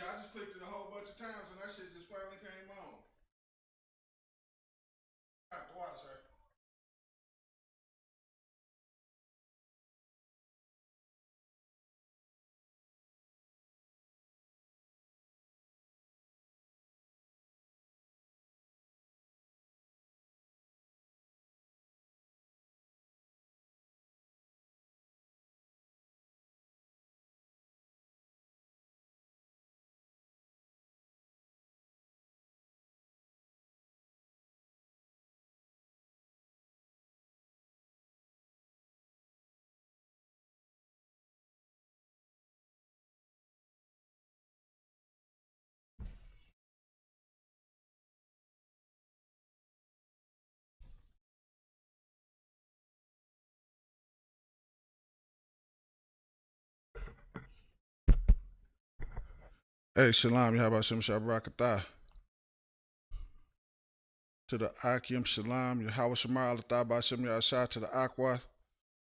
yeah, I just clicked it a whole bunch of times and that shit just finally came on. Got the water, sir. Hey, Shalom, Yahweh Shem Shabrakatah. To the Akim Shalom, Yahweh Shemar Alatah Bashem Yahshah to the Aqua.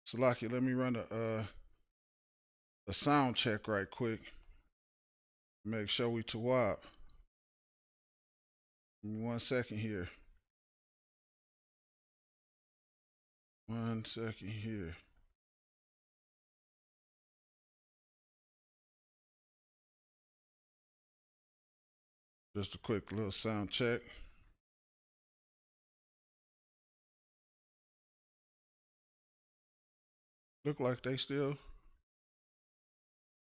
Salaki, let me run a sound check right quick. Make sure we tawab. Give me 1 second here. 1 second here. Just a quick little sound check. Look like they still.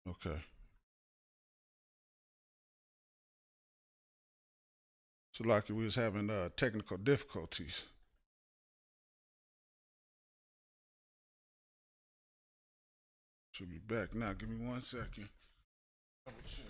Okay. So like we was having technical difficulties. Should be back now. Give me 1 second. Double check.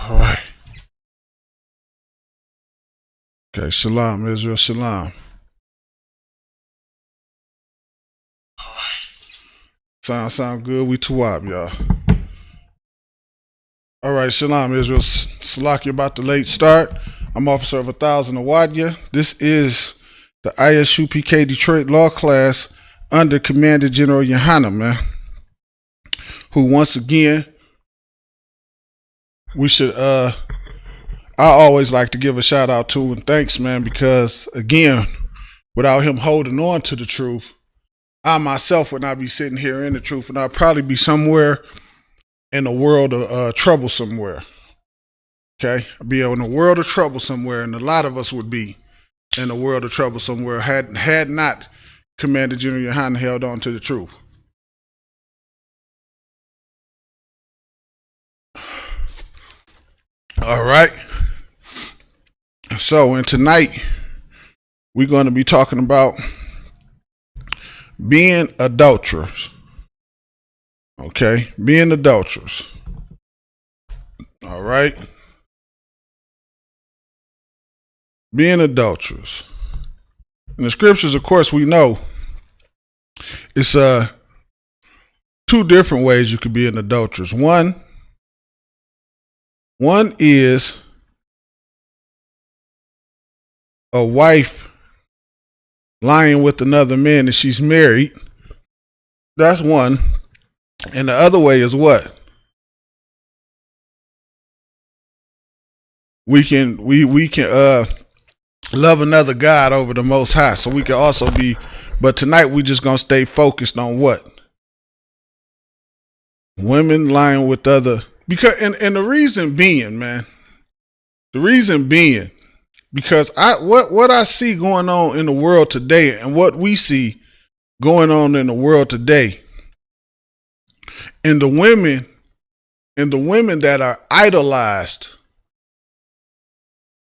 All right. Okay, Shalom, Israel, Shalom. All right. Sound good. We tawab, y'all. All right, Shalom, Israel. Salaki about the late start. I'm Officer of 1,000 Awadya. This is the ISUPK Detroit Law Class under Commander General Yohana, man. Who once again, we should I always like to give a shout out to and thanks, man, because again, without him holding on to the truth, I myself would not be sitting here in the truth, and I'd probably be somewhere in a world of trouble somewhere. Okay, I'd be in a world of trouble somewhere, and a lot of us would be in a world of trouble somewhere had not Commander General Yohana held on to the truth. All right. So, and tonight we're going to be talking about being adulterers. Okay, being adulterers. All right. Being adulterers. In the scriptures, of course, we know it's two different ways you could be an adulteress. One is a wife lying with another man and she's married. That's one. And the other way is what? We can love another God over the Most High. So we can also be, but tonight we just gonna stay focused on what? Women lying with other, because and the reason being, man, because what I see going on in the world today and what we see going on in the world today. And the women that are idolized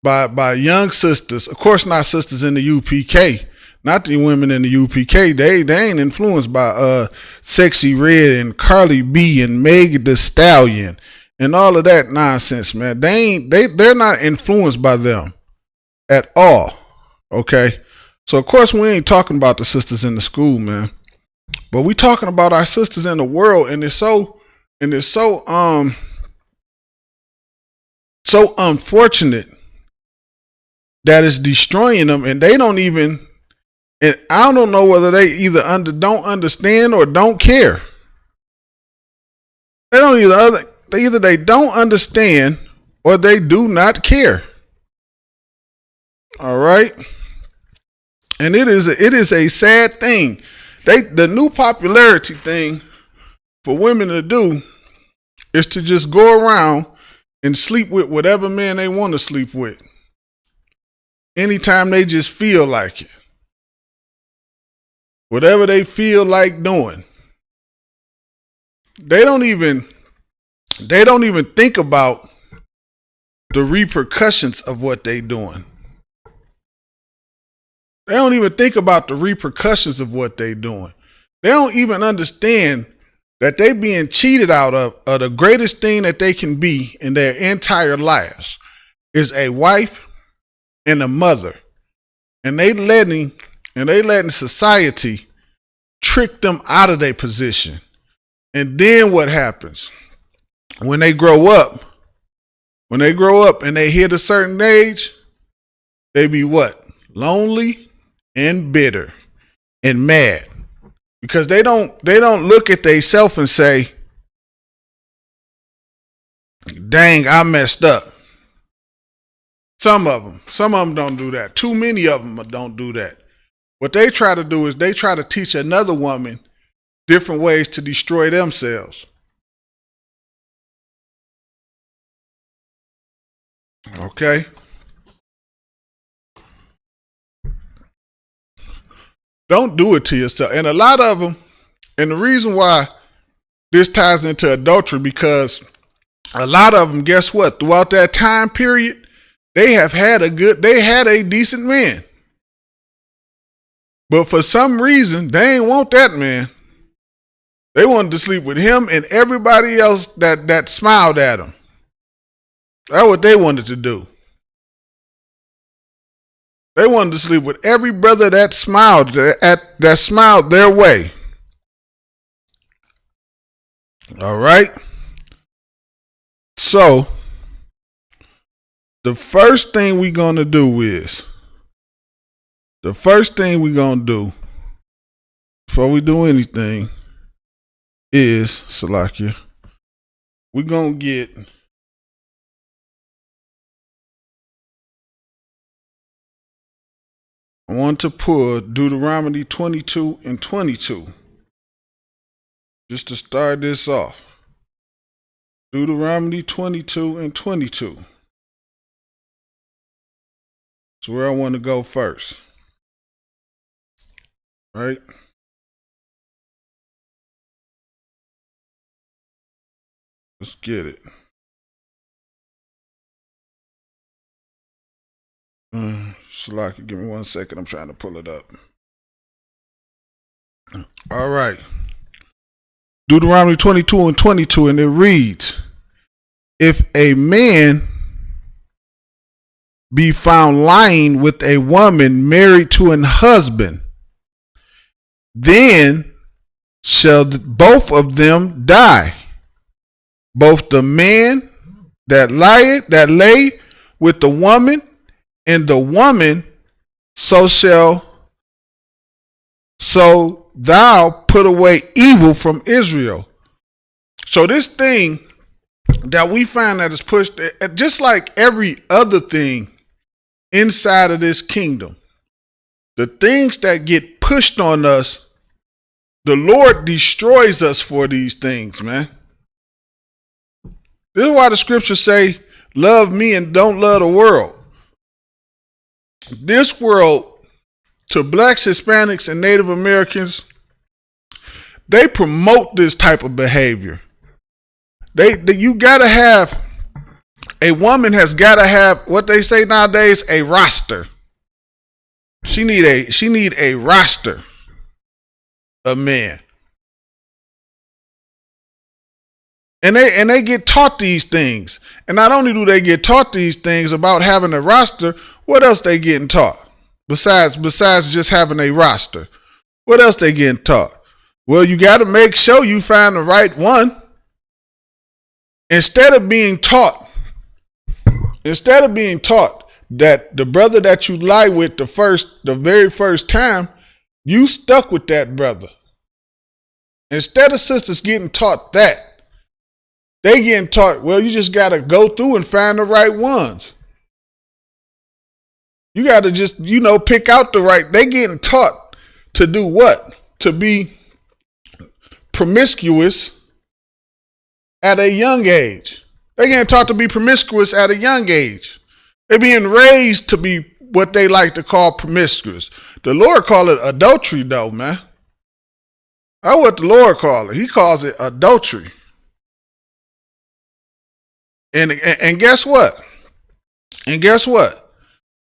by young sisters, of course not sisters in the UPK, not the women in the UPK, they ain't influenced by Sexy Red and Carly B and Meg the Stallion and all of that nonsense, man. They're not influenced by them at all. Okay? So of course we ain't talking about the sisters in the school, man. But we talking about our sisters in the world, and it's so unfortunate that it's destroying them, and they don't even, and I don't know whether they either don't understand or don't care. They don't either they don't understand or they do not care. All right, and it is a sad thing. The new popularity thing for women to do is to just go around and sleep with whatever man they want to sleep with. Anytime they just feel like it. Whatever they feel like doing. They don't even think about the repercussions of what they doing. They don't even think about the repercussions of what they doing. They don't even understand that they being cheated out of the greatest thing that they can be in their entire lives is a wife and a mother. And they letting society trick them out of their position. And then what happens? When they grow up and they hit a certain age, they be what? Lonely and bitter and mad. Because they don't look at themselves and say, dang, I messed up. Some of them don't do that. Too many of them don't do that. What they try to do is they try to teach another woman different ways to destroy themselves. Okay? Don't do it to yourself. And a lot of them, and the reason why this ties into adultery, because a lot of them, guess what? Throughout that time period, they had a decent man. But for some reason, they ain't want that man. They wanted to sleep with him and everybody else that smiled at him. That's what they wanted to do. They wanted to sleep with every brother that smiled their way. All right. So the first thing we're gonna do before we do anything is, Salakia, we're gonna get I want to pull Deuteronomy 22 and 22 just to start this off. Deuteronomy 22 and 22. That's where I want to go first. Right? Let's get it. Shalaki, give me 1 second. I'm trying to pull it up. All right. Deuteronomy 22 and 22, and it reads, if a man be found lying with a woman married to an husband, then shall both of them die. Both the man that lay with the woman, and the woman, so thou put away evil from Israel. So this thing that we find that is pushed, just like every other thing inside of this kingdom, the things that get pushed on us, the Lord destroys us for these things, man. This is why the scriptures say, love me and don't love the world. This world, to blacks, Hispanics, and Native Americans, They promote this type of behavior. You gotta have, a woman has gotta have what they say nowadays, a roster. She need a roster of men. And they get taught these things. And not only do they get taught these things about having a roster, what else they getting taught? Besides just having a roster. What else they getting taught? Well, you got to make sure you find the right one. Instead of being taught that the brother that you lie with the very first time, you stuck with that brother. Instead of sisters getting taught that, they getting taught, well, you just got to go through and find the right ones. You got to just, pick out the right. They getting taught to do what? To be promiscuous at a young age. They getting taught to be promiscuous at a young age. They're being raised to be what they like to call promiscuous. The Lord call it adultery though, man. That's what the Lord call it. He calls it adultery. And guess what?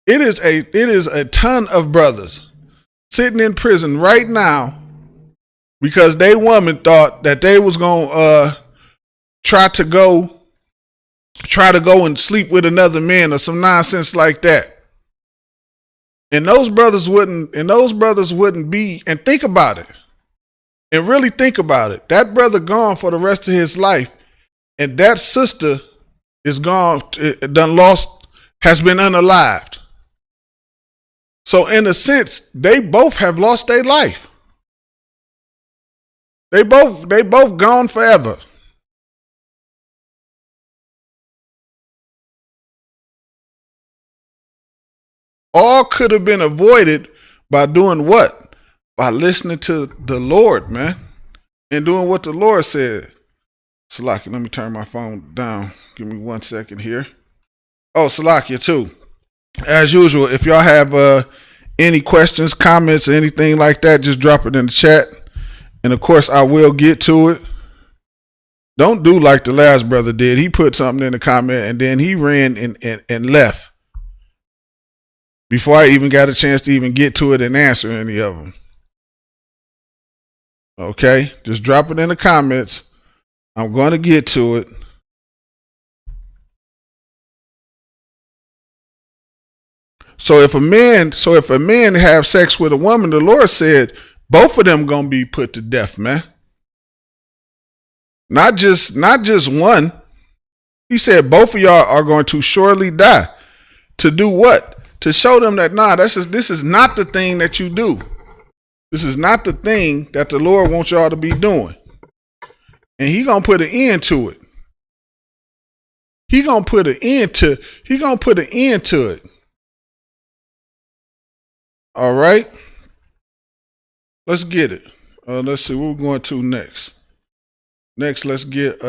It is a ton of brothers sitting in prison right now because they woman thought that they was gonna try to go and sleep with another man or some nonsense like that. And those brothers wouldn't be, and think about it. And really think about it. That brother gone for the rest of his life, and that sister is gone, has been unalived. So in a sense, they both have lost their life. They both gone forever. All could have been avoided by doing what? By listening to the Lord, man. And doing what the Lord said. Salakia, let me turn my phone down. Give me 1 second here. Oh, Salakia too. As usual, if y'all have any questions, comments, or anything like that, just drop it in the chat. And of course, I will get to it. Don't do like the last brother did. He put something in the comment and then he ran and left before I even got a chance to even get to it and answer any of them. Okay, just drop it in the comments. I'm going to get to it. So if a man have sex with a woman, the Lord said both of them gonna be put to death, man. Not just one. He said both of y'all are going to surely die. To do what? To show them that this is not the thing that you do. This is not the thing that the Lord wants y'all to be doing. And he gonna put an end to it. He gonna put an end to it. All right. Let's get it. Let's see what we're going to next. Next, let's get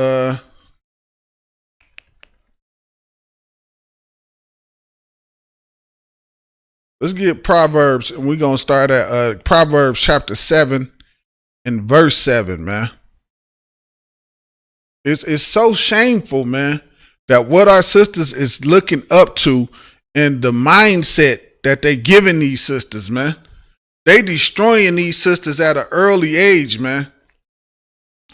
Proverbs, and we're gonna start at Proverbs chapter 7 and verse 7, man. It's so shameful, man, that what our sisters is looking up to and the mindset that they giving these sisters, man. They destroying these sisters at an early age, man.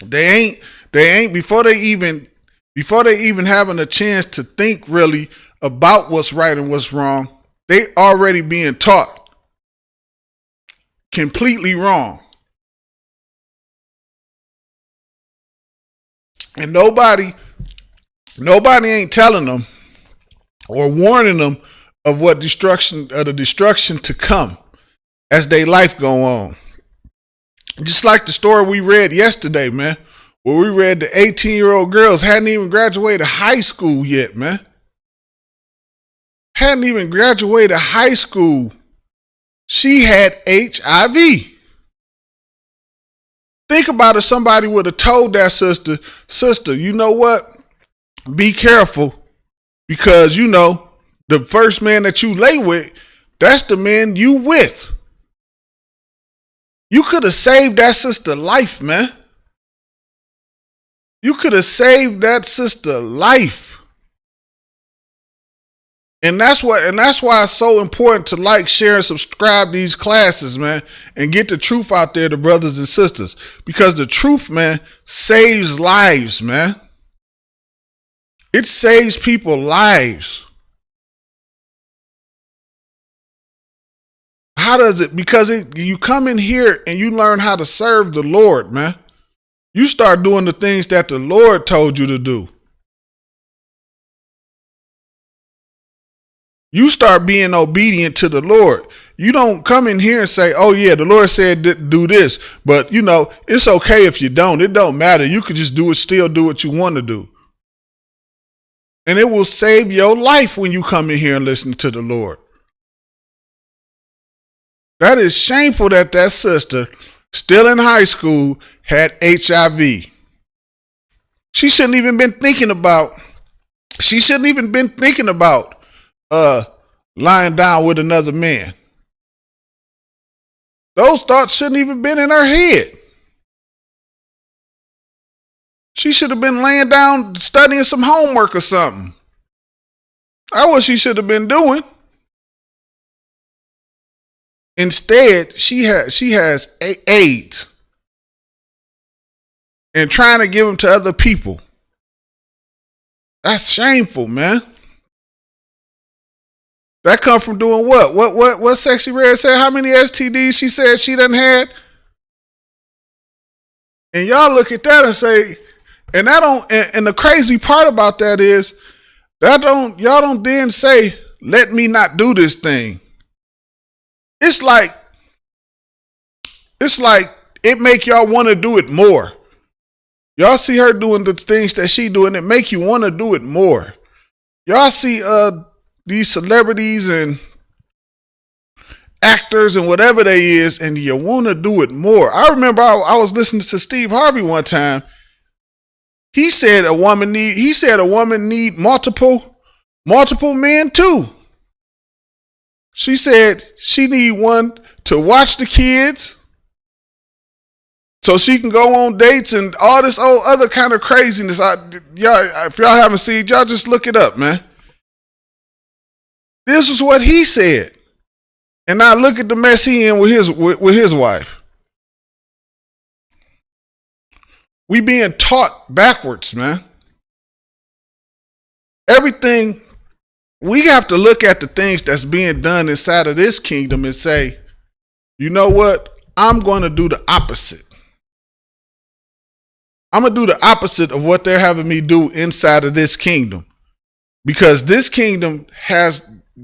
They ain't before they even having a chance to think really about what's right and what's wrong. They already being taught completely wrong. And nobody ain't telling them or warning them of the destruction to come as their life go on. Just like the story we read yesterday, man, where we read the 18-year-old girls hadn't even graduated high school yet, man. Hadn't even graduated high school. She had HIV. Think about if somebody would have told that sister, you know what? Be careful, because the first man that you lay with, that's the man you with. You could have saved that sister life, man. You could have saved that sister life. And that's why it's so important to like, share, and subscribe these classes, man, and get the truth out there to brothers and sisters. Because the truth, man, saves lives, man. It saves people lives. How does it? Because you come in here and you learn how to serve the Lord, man. You start doing the things that the Lord told you to do. You start being obedient to the Lord. You don't come in here and say, oh yeah, the Lord said do this, but you know, it's okay if you don't. It don't matter. You could just still do what you want to do. And it will save your life when you come in here and listen to the Lord. That is shameful that sister, still in high school, had HIV. She shouldn't even been thinking about lying down with another man. Those thoughts shouldn't even been in her head. She should have been laying down studying some homework or something. That's what she should have been doing. Instead, she has AIDS and trying to give them to other people. That's shameful, man. That come from doing what? What Sexy Red said? How many STDs she said she done had? And y'all look at that and say, and the crazy part about that is y'all don't then say, let me not do this thing. It's like it make y'all want to do it more. Y'all see her doing the things that she doing, it make you want to do it more. Y'all see these celebrities and actors and whatever they is, and you want to do it more. I remember I was listening to Steve Harvey one time. He said a woman need multiple men too. She said she need one to watch the kids so she can go on dates and all this old other kind of craziness. If y'all haven't seen, y'all just look it up, man. This is what he said. And now look at the mess he in with his wife. We being taught backwards, man. Everything, we have to look at the things that's being done inside of this kingdom and say, you know what? I'm going to do the opposite. I'm going to do the opposite of what they're having me do inside of this kingdom. Because this kingdom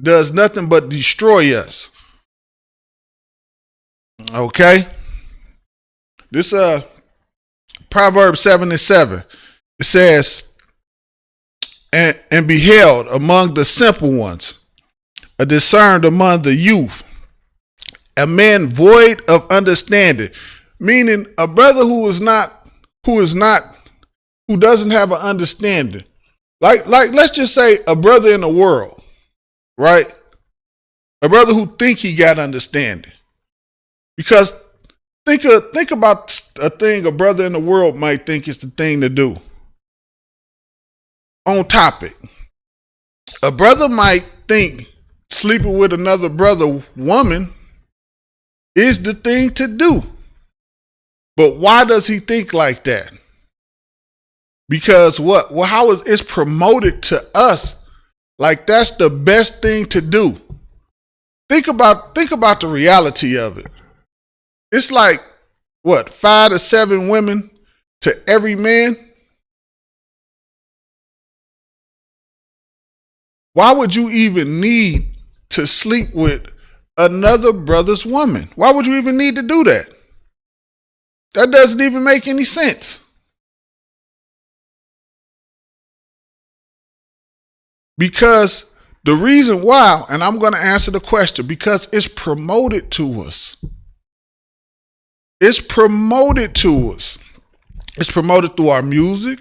does nothing but destroy us. Okay? This Proverbs 7:7. It says, and beheld among the simple ones, discerned among the youth, a man void of understanding. Meaning a brother who doesn't have an understanding. Like let's just say a brother in the world, right? A brother who think he got understanding. Because think about a thing a brother in the world might think is the thing to do. On topic. A brother might think sleeping with another brother woman is the thing to do. But why does he think like that? Because what? Well, how is it's promoted to us like that's the best thing to do. Think about the reality of it. It's like what, 5 to 7 women to every man? Why would you even need to sleep with another brother's woman? Why would you even need to do that? That doesn't even make any sense. Because the reason why, and I'm going to answer the question, because it's promoted to us. It's promoted to us. It's promoted through our music.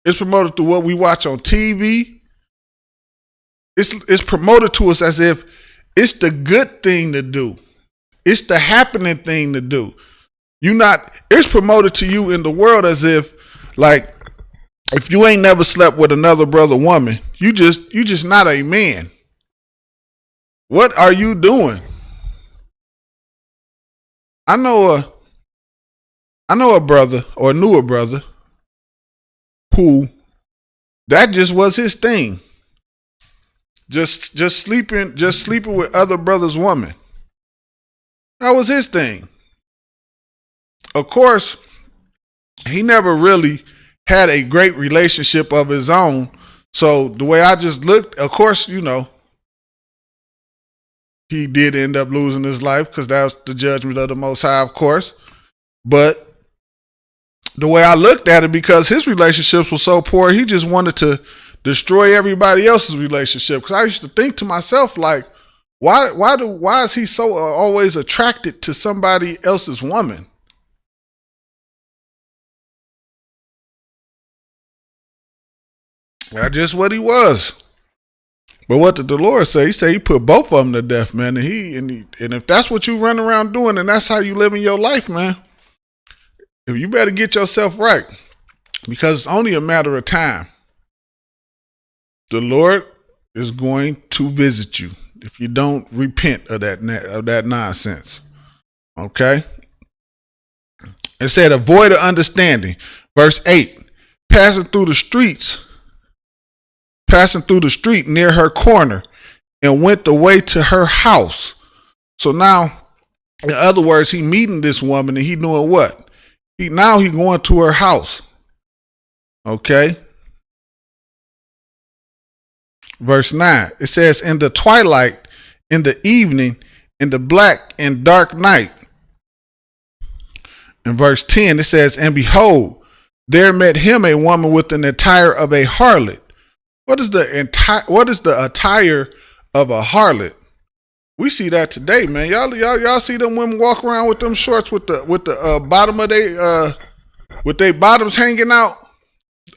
It's promoted through what we watch on TV. It's promoted to us as if it's the good thing to do. It's the happening thing to do. It's promoted to you in the world as if, like, if you ain't never slept with another brother woman, you just not a man. What are you doing? I know a brother, or knew a brother, who that just was his thing. Just sleeping with other brothers' women. That was his thing. Of course, he never really had a great relationship of his own. So the way I just looked, of course, you know, he did end up losing his life because that was the judgment of the Most High, of course. But the way I looked at it, because his relationships were so poor, he just wanted to destroy everybody else's relationship. Because I used to think to myself, like, why is he so always attracted to somebody else's woman? That's just what he was. But what did the Lord say? He said he put both of them to death, man. And if that's what you run around doing, and that's how you live in your life, man, if you better get yourself right, because it's only a matter of time. The Lord is going to visit you if you don't repent of that nonsense. Okay? It said, avoid an understanding. Verse 8, passing through the street near her corner, and went the way to her house. So now, in other words, he meeting this woman, and he doing what? He going to her house. Okay. Verse 9, it says, in the twilight, in the evening, in the black and dark night. In verse 10, it says, and behold, there met him a woman with an attire of a harlot. What is the attire of a harlot? We see that today, man. Y'all see them women walk around with them shorts with the bottom of with their bottoms hanging out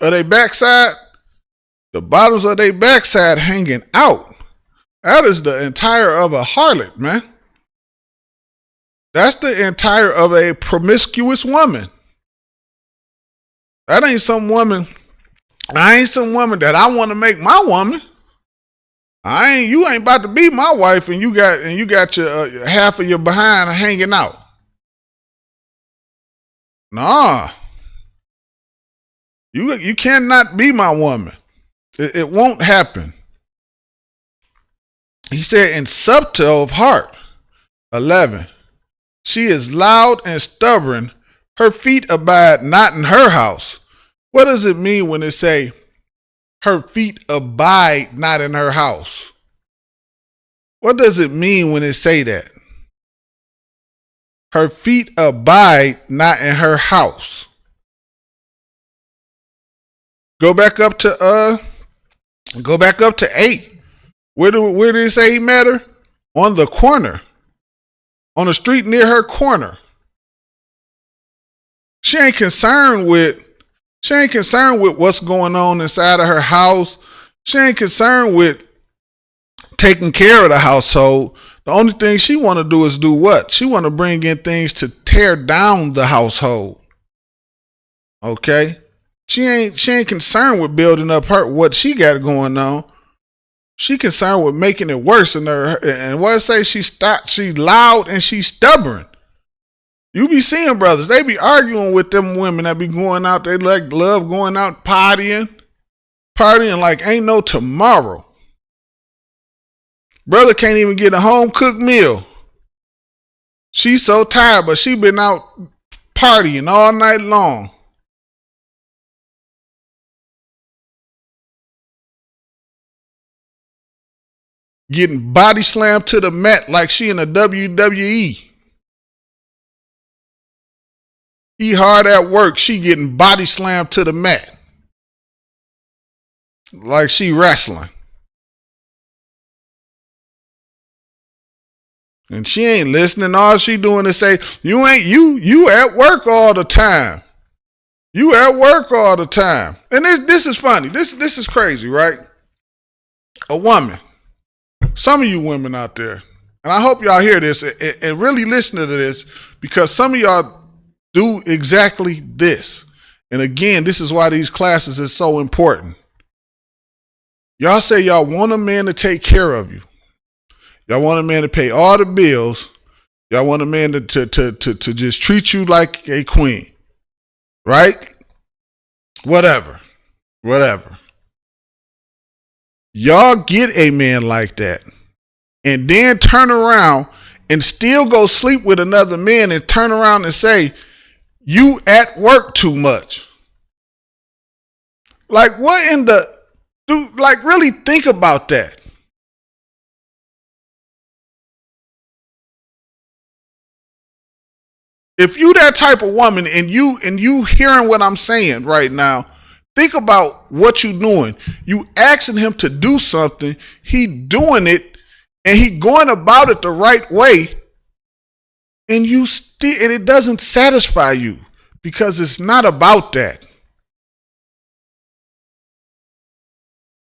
of their backside. The bottoms of their backside hanging out. That is the attire of a harlot, man. That's the attire of a promiscuous woman. That ain't some woman. I ain't some woman that I want to make my woman. You ain't about to be my wife, and you got your half of your behind hanging out. Nah. You cannot be my woman. It won't happen. He said, in subtle of heart. 11. She is loud and stubborn. Her feet abide not in her house. What does it mean when it say her feet abide not in her house? What does it mean when it say that? Her feet abide not in her house. Go back up to 8. Where did it say he met her? On the corner. On the street near her corner. She ain't concerned with what's going on inside of her house. She ain't concerned with taking care of the household. The only thing she want to do is do what? She want to bring in things to tear down the household. Okay? She ain't concerned with building up what she got going on. She concerned with making it worse in her. And what I say, she loud and she's stubborn. You be seeing brothers, they be arguing with them women that be going out. They love going out partying like ain't no tomorrow. Brother can't even get a home cooked meal. She's so tired, but she been out partying all night long. Getting body slammed to the mat like she in the WWE. He hard at work. She getting body slammed to the mat. Like she wrestling. And she ain't listening. All she doing is say, you at work all the time. You at work all the time. And this is funny. This is crazy, right? A woman. Some of you women out there, And I hope y'all hear this and really listen to this, because some of y'all do exactly this. And again, this is why these classes is so important. Y'all say y'all want a man to take care of you. Y'all want a man to pay all the bills. Y'all want a man to just treat you like a queen. Right? Whatever. Y'all get a man like that and then turn around and still go sleep with another man and turn around and say, you at work too much. Like, what in the, dude, like, really think about that. If you that type of woman and you hearing what I'm saying right now, think about what you doing. You asking him to do something, he doing it, and he going about it the right way, and you still, and it doesn't satisfy you, because it's not about that.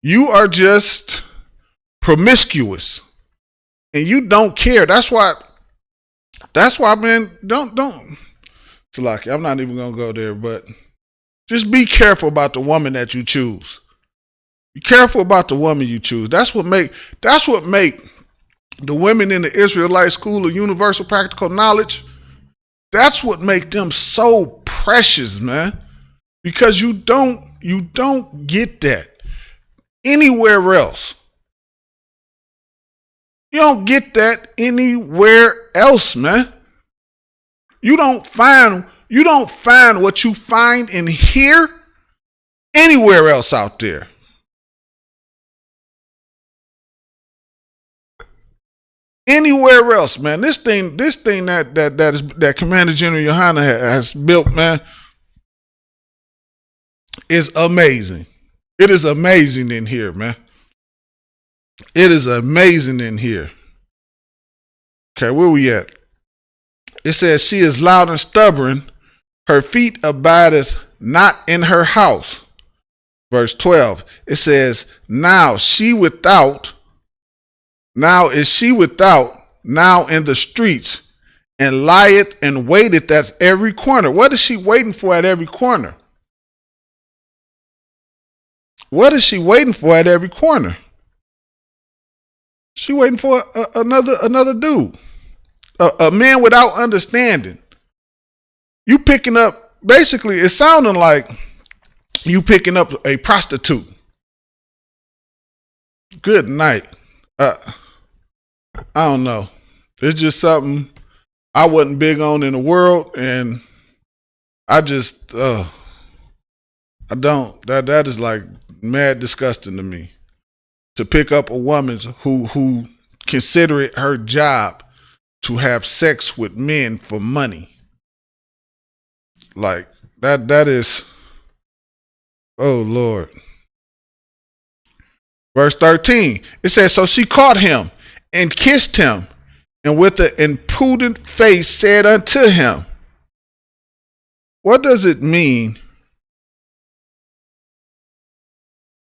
You are just promiscuous and you don't care. That's why, man, don't. It's lucky. I'm not even going to go there, but just be careful about the woman that you choose. Be careful about the woman you choose. That's what make the women in the Israelite School of Universal Practical Knowledge, that's what make them so precious, man. Because you don't get that anywhere else. You don't get that anywhere else, man. You don't find what you find in here anywhere else out there. Anywhere else, man. This thing that Commander General Yohana has built, man, is amazing. It is amazing in here, man. It is amazing in here. Okay, where we at? It says, she is loud and stubborn. Her feet abideth not in her house. Verse 12. It says, now is she without, now in the streets, and lieth and waiteth at every corner. What is she waiting for at every corner? What is she waiting for at every corner? She waiting for another dude, a man without understanding. You picking up, basically, it's sounding like you picking up a prostitute. Good night. I don't know. It's just something I wasn't big on in the world, and I just I don't. That is like mad disgusting to me. To pick up a woman who consider it her job to have sex with men for money. Like that is, oh Lord. Verse 13, it says, so she caught him and kissed him, and with an impudent face said unto him. What does it mean?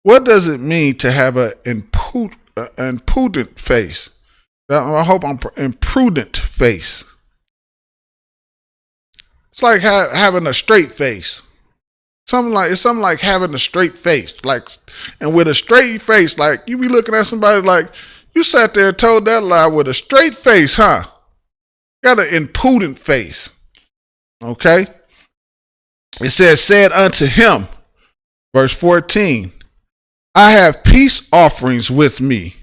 What does it mean to have an impudent face? I hope I'm imprudent face. It's like having a straight face. It's something like having a straight face. Like, and with a straight face, like you be looking at somebody like you sat there and told that lie with a straight face, huh? Got an impudent face. Okay. It said unto him, verse 14. I have peace offerings with me.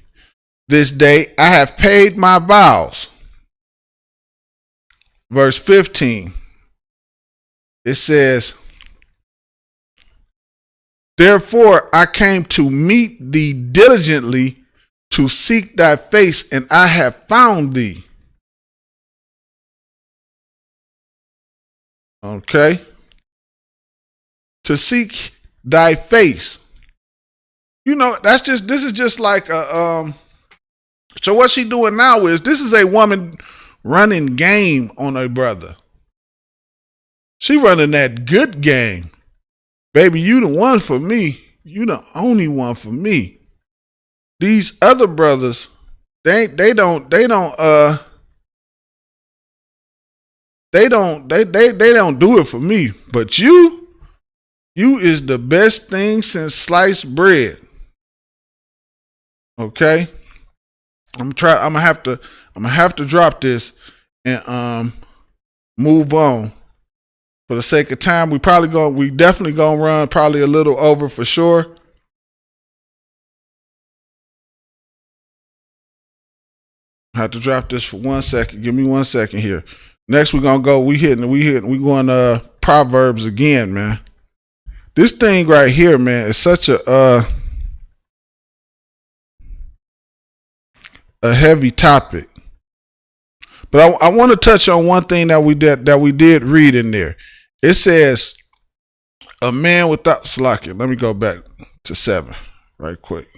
This day I have paid my vows. Verse 15. It says, therefore I came to meet thee diligently to seek thy face, and I have found thee. Okay. To seek thy face. You know, this is just like so what she doing now is, this is a woman running game on a brother. She running that good game. Baby, you the one for me. You the only one for me. These other brothers, They don't do it for me. But you is the best thing since sliced bread. Okay? I'm gonna have to drop this and move on. For the sake of time, we definitely gonna run probably a little over for sure. I have to drop this for 1 second. Give me 1 second here. Next we gonna go. We going Proverbs again, man. This thing right here, man, is such a heavy topic. But I want to touch on one thing that we did read in there. It says a man without slacking. Let me go back to 7 right quick.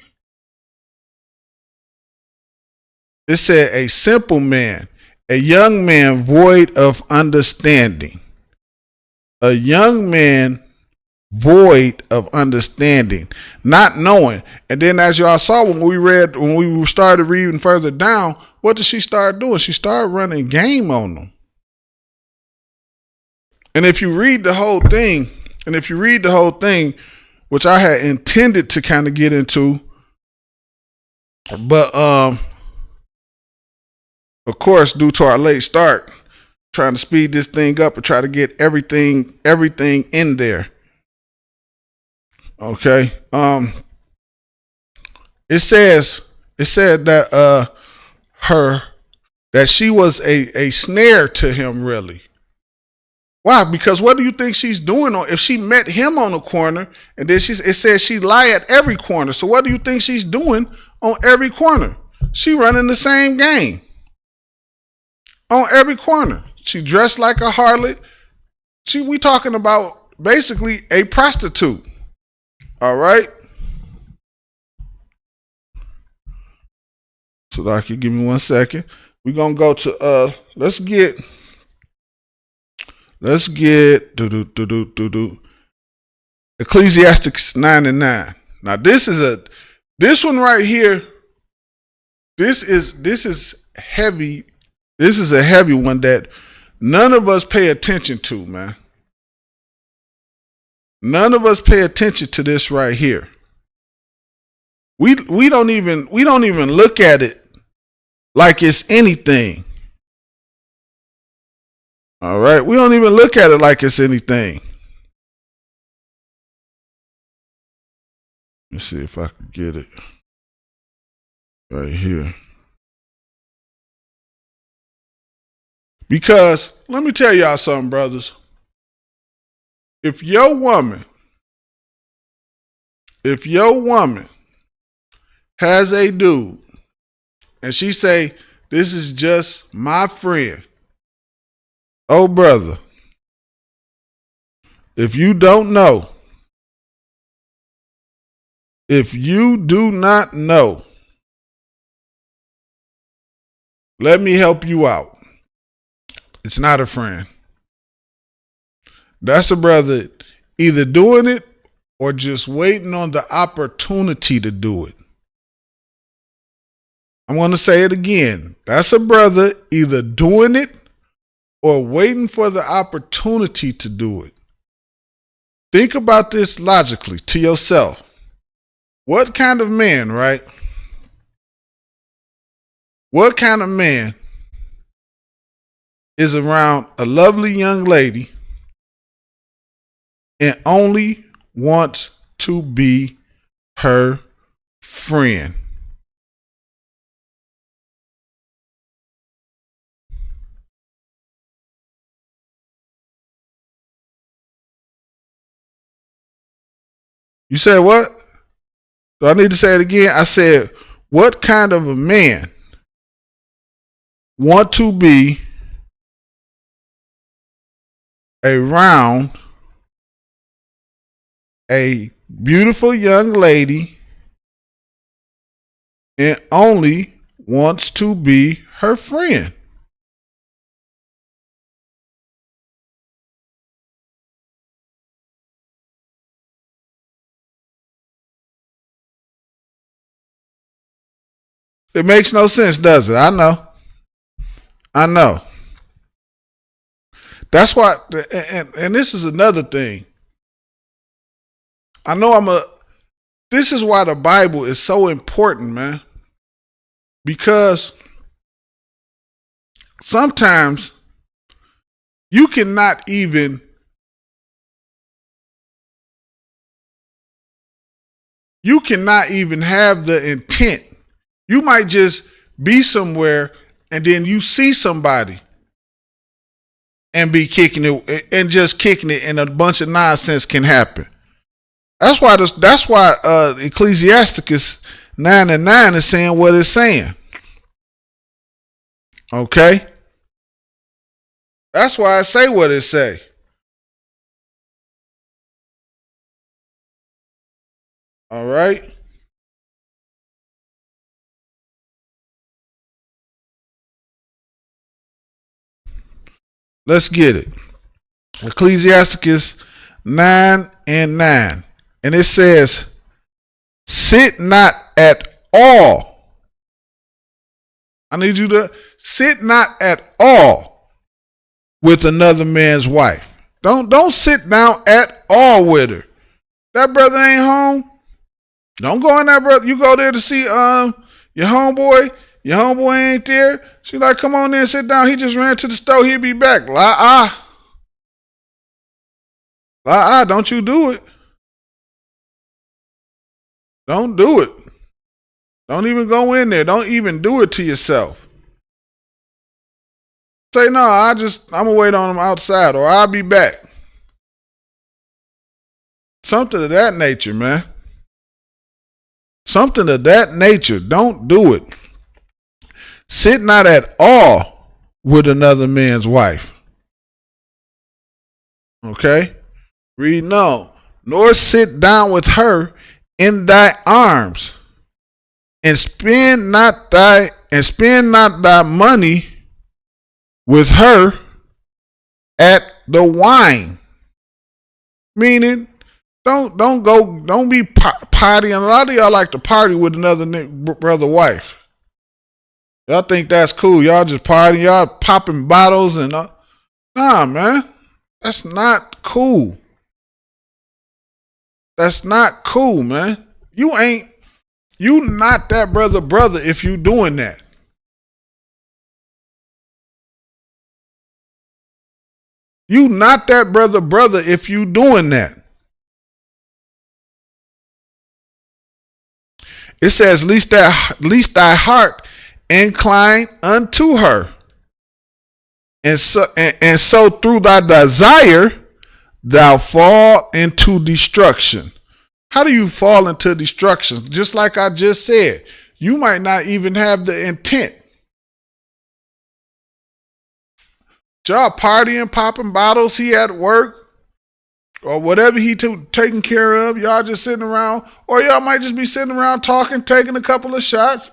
It said a simple man, a young man void of understanding. A young man void of understanding, not knowing. And then as y'all saw when we started reading further down, what did she start doing? She started running game on them. And if you read the whole thing, which I had intended to kind of get into, but of course, due to our late start, trying to speed this thing up and try to get everything in there. Okay. It said that that she was a snare to him, really. Why? Because what do you think she's doing if she met him on the corner and then it says she lie at every corner. So what do you think she's doing on every corner? She running the same game. On every corner. She dressed like a harlot. We talking about basically a prostitute. All right. So Doc, you give me 1 second. We're gonna go to let's get Ecclesiastes 9:9. Now this one right here. This is heavy. This is a heavy one that none of us pay attention to, man. None of us pay attention to this right here. We don't even look at it like it's anything. All right, we don't even look at it like it's anything. Let's see if I can get it right here. Because let me tell y'all something, brothers. If your woman has a dude and she say, this is just my friend. Oh, brother, if you don't know, if you do not know, let me help you out. It's not a friend. That's a brother either doing it or just waiting on the opportunity to do it. I'm going to say it again. That's a brother either doing it or waiting for the opportunity to do it. Think about this logically to yourself. What kind of man, right? What kind of man is around a lovely young lady and only wants to be her friend? You said what? Do I need to say it again? I said, what kind of a man want to be around a beautiful young lady and only wants to be her friend? It makes no sense, does it? I know. I know. That's why, and this is another thing. I know this is why the Bible is so important, man. Because sometimes you cannot even, have the intent. You might just be somewhere and then you see somebody and be kicking it and just kicking it, and a bunch of nonsense can happen. That's why Ecclesiasticus 9:9 is saying what it's saying. Okay? That's why I say what it say. All right? Let's get it. Ecclesiasticus 9:9. And it says, sit not at all. I need you to sit not at all with another man's wife. Don't sit down at all with her. That brother ain't home. Don't go in there, brother. You go there to see your homeboy. Your homeboy ain't there. She like, come on in, sit down. He just ran to the store. He'll be back. Don't you do it. Don't do it. Don't even go in there. Don't even do it to yourself. Say, no, I'm gonna wait on him outside, or I'll be back. Something of that nature, man. Something of that nature. Don't do it. Sit not at all with another man's wife. Okay? Read no. Nor sit down with her in thy arms, and spend not thy money with her at the wine. Meaning, don't be partying. A lot of y'all like to party with another brother wife. Y'all think that's cool. Y'all just partying. Y'all popping bottles and nah, man. That's not cool. That's not cool, man. You not that brother if you doing that. You not that brother if you doing that. It says, least thy heart incline unto her. And so through thy desire, thou fall into destruction. How do you fall into destruction? Just like I just said, you might not even have the intent. Y'all partying, popping bottles, he at work, or whatever he taking care of. Y'all just sitting around, or y'all might just be sitting around talking, taking a couple of shots.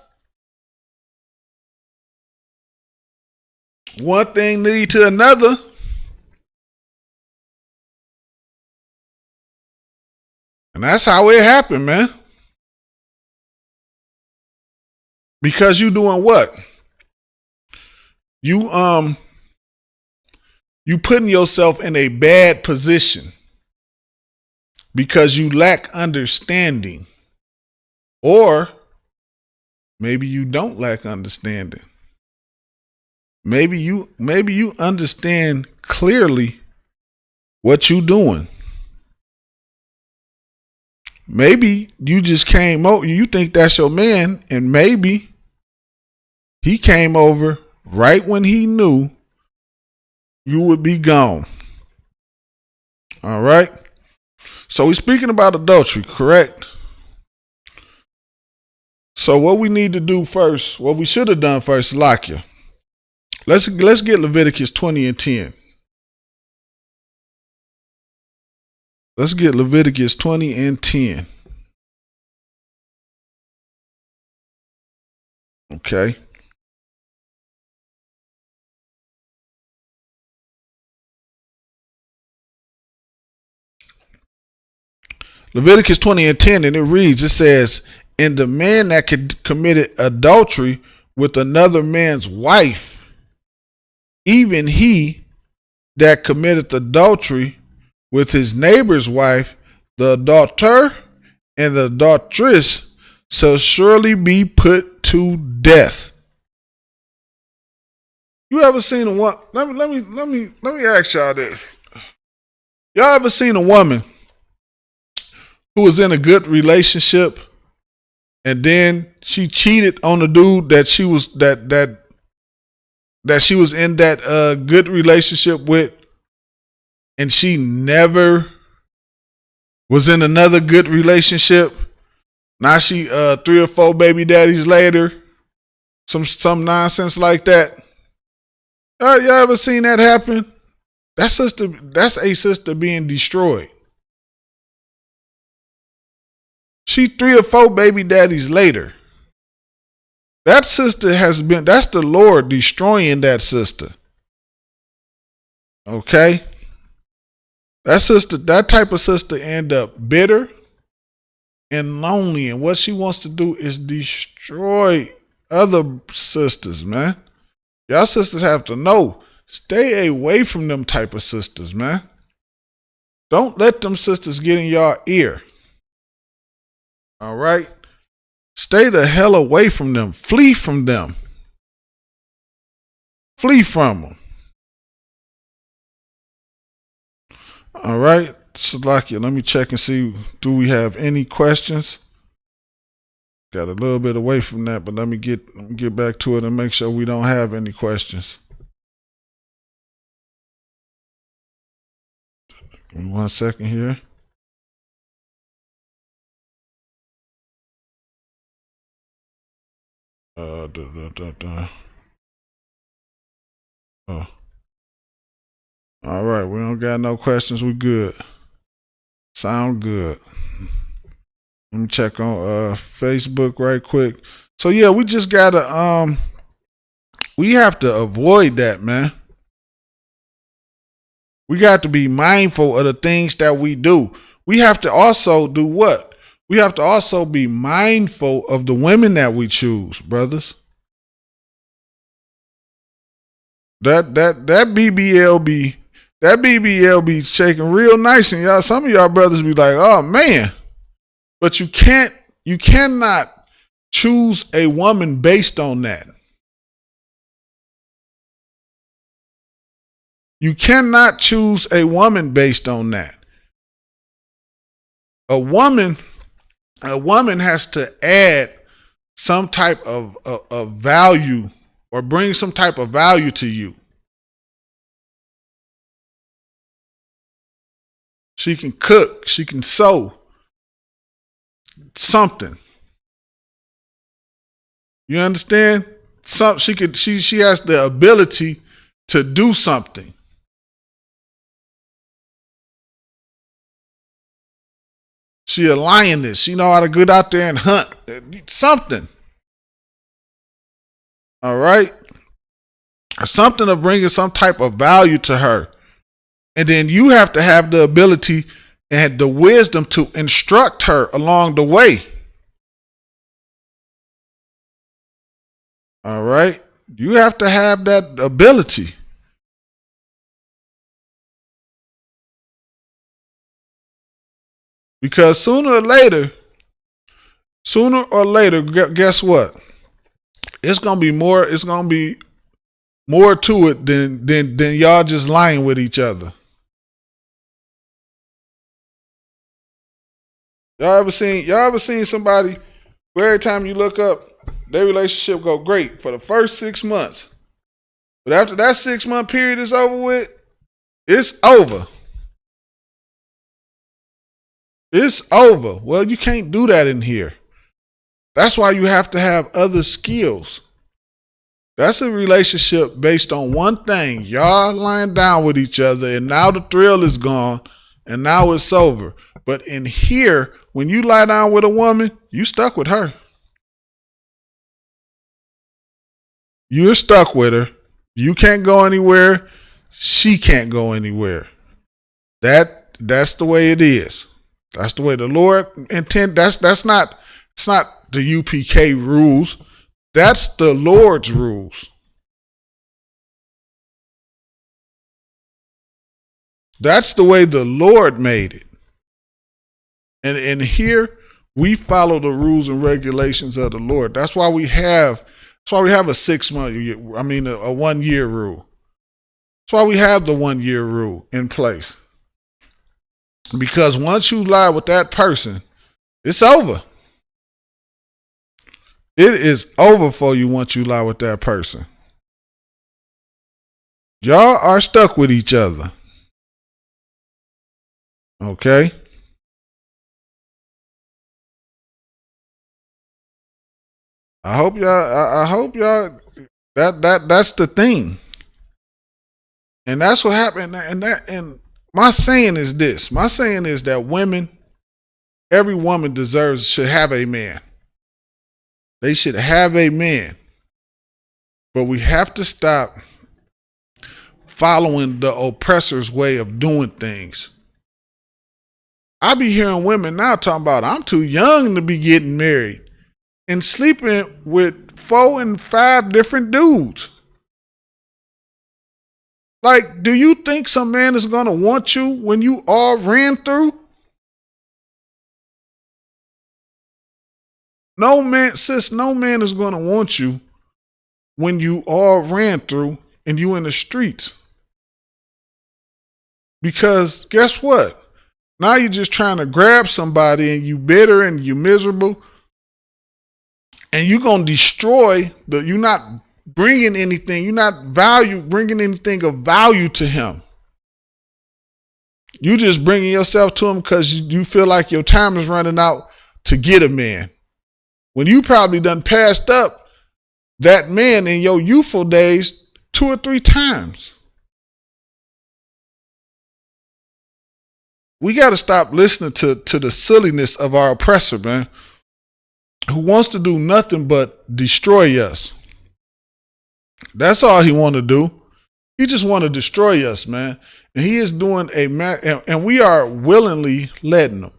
One thing lead to another. And that's how it happened, man. Because you doing what? You putting yourself in a bad position because you lack understanding. Or maybe you don't lack understanding. Maybe you understand clearly what you doing. Maybe you just came over, you think that's your man, and maybe he came over right when he knew you would be gone. All right. So we're speaking about adultery, correct? So what we need to do first, what we should have done first, Lakia. Let's get Leviticus 20 and 10. Let's get Leviticus 20 and 10. Okay. Leviticus 20 and 10, and it reads, it says, And the man that committed adultery with another man's wife, even he that committed adultery with his neighbor's wife, the adulterer and the adulteress shall surely be put to death. You ever seen a woman? Let me ask y'all this. Y'all ever seen a woman who was in a good relationship and then she cheated on the dude that she was that she was in that good relationship with, and she never was in another good relationship? Now she 3 or 4 baby daddies later, some nonsense like that. Y'all ever seen that happen? That's a sister being destroyed. She 3 or 4 baby daddies later. That sister that's the Lord destroying that sister. Okay? That type of sister end up bitter and lonely, and what she wants to do is destroy other sisters, man. Y'all sisters have to know, stay away from them type of sisters, man. Don't let them sisters get in y'all ear. All right? Stay the hell away from them. Flee from them. Flee from them. All right? Salakia, let me check and see, do we have any questions? Got a little bit away from that, but let me get back to it and make sure we don't have any questions. Give me 1 second here. Oh. All right, we don't got no questions. We good. Sound good. Let me check on Facebook right quick. So yeah, we just gotta we have to avoid that, man. We got to be mindful of the things that we do. We have to also do what? We have to also be mindful of the women that we choose, brothers. That BBL be shaking real nice, and y'all, some of y'all brothers be like, oh man. But you cannot choose a woman based on that. You cannot choose a woman based on that. A woman has to add some type of value, or bring some type of value to you. She can cook, she can sew, something. You understand? She has the ability to do something. She a lioness. She know how to get out there and hunt. Something. All right? Something of bringing some type of value to her. And then you have to have the ability and the wisdom to instruct her along the way. All right? You have to have that ability. Because sooner or later, guess what? It's gonna be more to it than y'all just lying with each other. Y'all ever seen somebody where every time you look up, their relationship go great for the first 6 months. But after that 6-month period is over with, it's over. It's over. Well, you can't do that in here. That's why you have to have other skills. That's a relationship based on one thing. Y'all lying down with each other, and now the thrill is gone, and now it's over. But in here, when you lie down with a woman, you stuck with her. You're stuck with her. You can't go anywhere. She can't go anywhere. That's the way it is. That's the way the Lord intended. That's not the UPK rules. That's the Lord's rules. That's the way the Lord made it. And here we follow the rules and regulations of the Lord. That's why we have a 6 month, a 1 year rule. That's why we have the 1 year rule in place. Because once you lie with that person, it's over. It is over for you once you lie with that person. Y'all are stuck with each other. Okay? I hope y'all that's the thing. And that's what happened. And my saying is this. My saying is that every woman should have a man. They should have a man. But we have to stop following the oppressor's way of doing things. I be hearing women now talking about, I'm too young to be getting married, and sleeping with 4 and 5 different dudes. Like, do you think some man is going to want you when you all ran through? No man is going to want you when you all ran through and you in the streets. Because guess what? Now you're just trying to grab somebody and you bitter and you miserable. And you're going to destroy you're not bringing anything. You're not bringing anything of value to him. You just bringing yourself to him because you feel like your time is running out to get a man. When you probably done passed up that man in your youthful days 2 or 3 times. We got to stop listening to the silliness of our oppressor, man, who wants to do nothing but destroy us. That's all he want to do. He just want to destroy us, man. And he is doing and we are willingly letting him.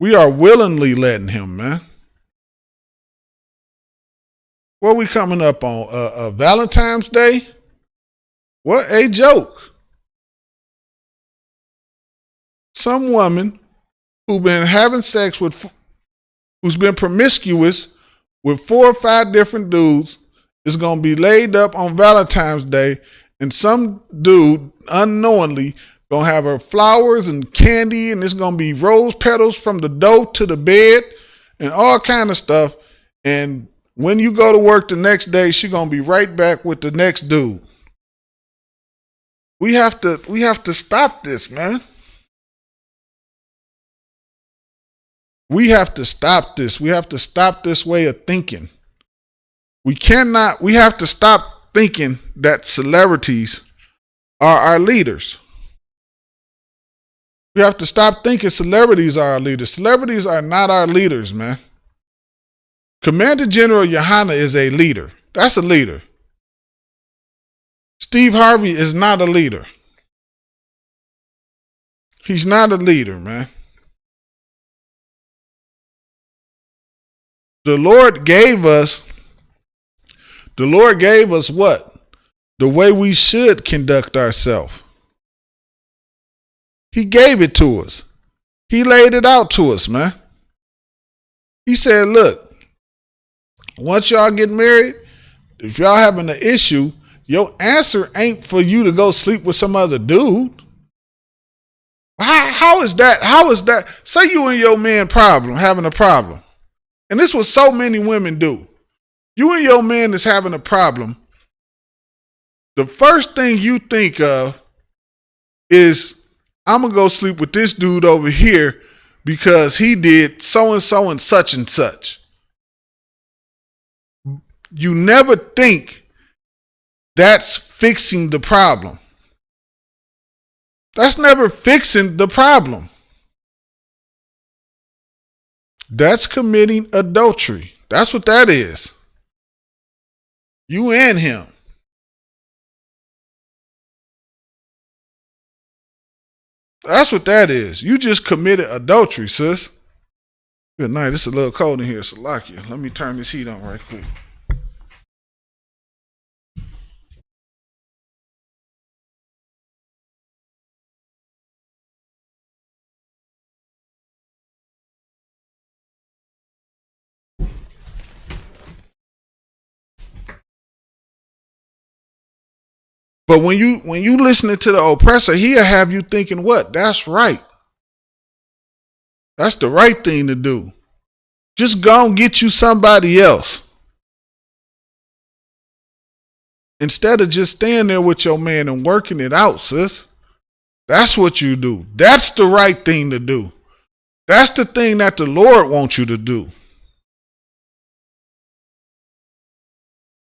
We are willingly letting him, man. What we coming up on? Valentine's Day? What a joke. Some woman who's been having sex who's been promiscuous with 4 or 5 different dudes is going to be laid up on Valentine's Day, and some dude unknowingly going to have her flowers and candy, and it's going to be rose petals from the door to the bed and all kind of stuff. And when you go to work the next day, she's going to be right back with the next dude. We have to stop this, man. We have to stop this. We have to stop this way of thinking. We have to stop thinking that celebrities are our leaders. We have to stop thinking celebrities are our leaders. Celebrities are not our leaders, man. Commander General Yohana is a leader. That's a leader. Steve Harvey is not a leader. He's not a leader, man. The Lord gave us what? The way we should conduct ourselves. He gave it to us. He laid it out to us, man. He said, look, once y'all get married, if y'all having an issue, your answer ain't for you to go sleep with some other dude. How is that? How is that? Say you and your man having a problem. And this is what so many women do. You and your man is having a problem. The first thing you think of is, I'm going to go sleep with this dude over here because he did so-and-so and such and such. You never think that's fixing the problem. That's never fixing the problem. That's committing adultery. That's what that is. You and him. That's what that is. You just committed adultery, sis. Good night. It's a little cold in here, so lock you. Let me turn this heat on right quick. But when you listening to the oppressor, he'll have you thinking, what? That's right. That's the right thing to do. Just go and get you somebody else. Instead of just staying there with your man and working it out, sis. That's what you do. That's the right thing to do. That's the thing that the Lord wants you to do.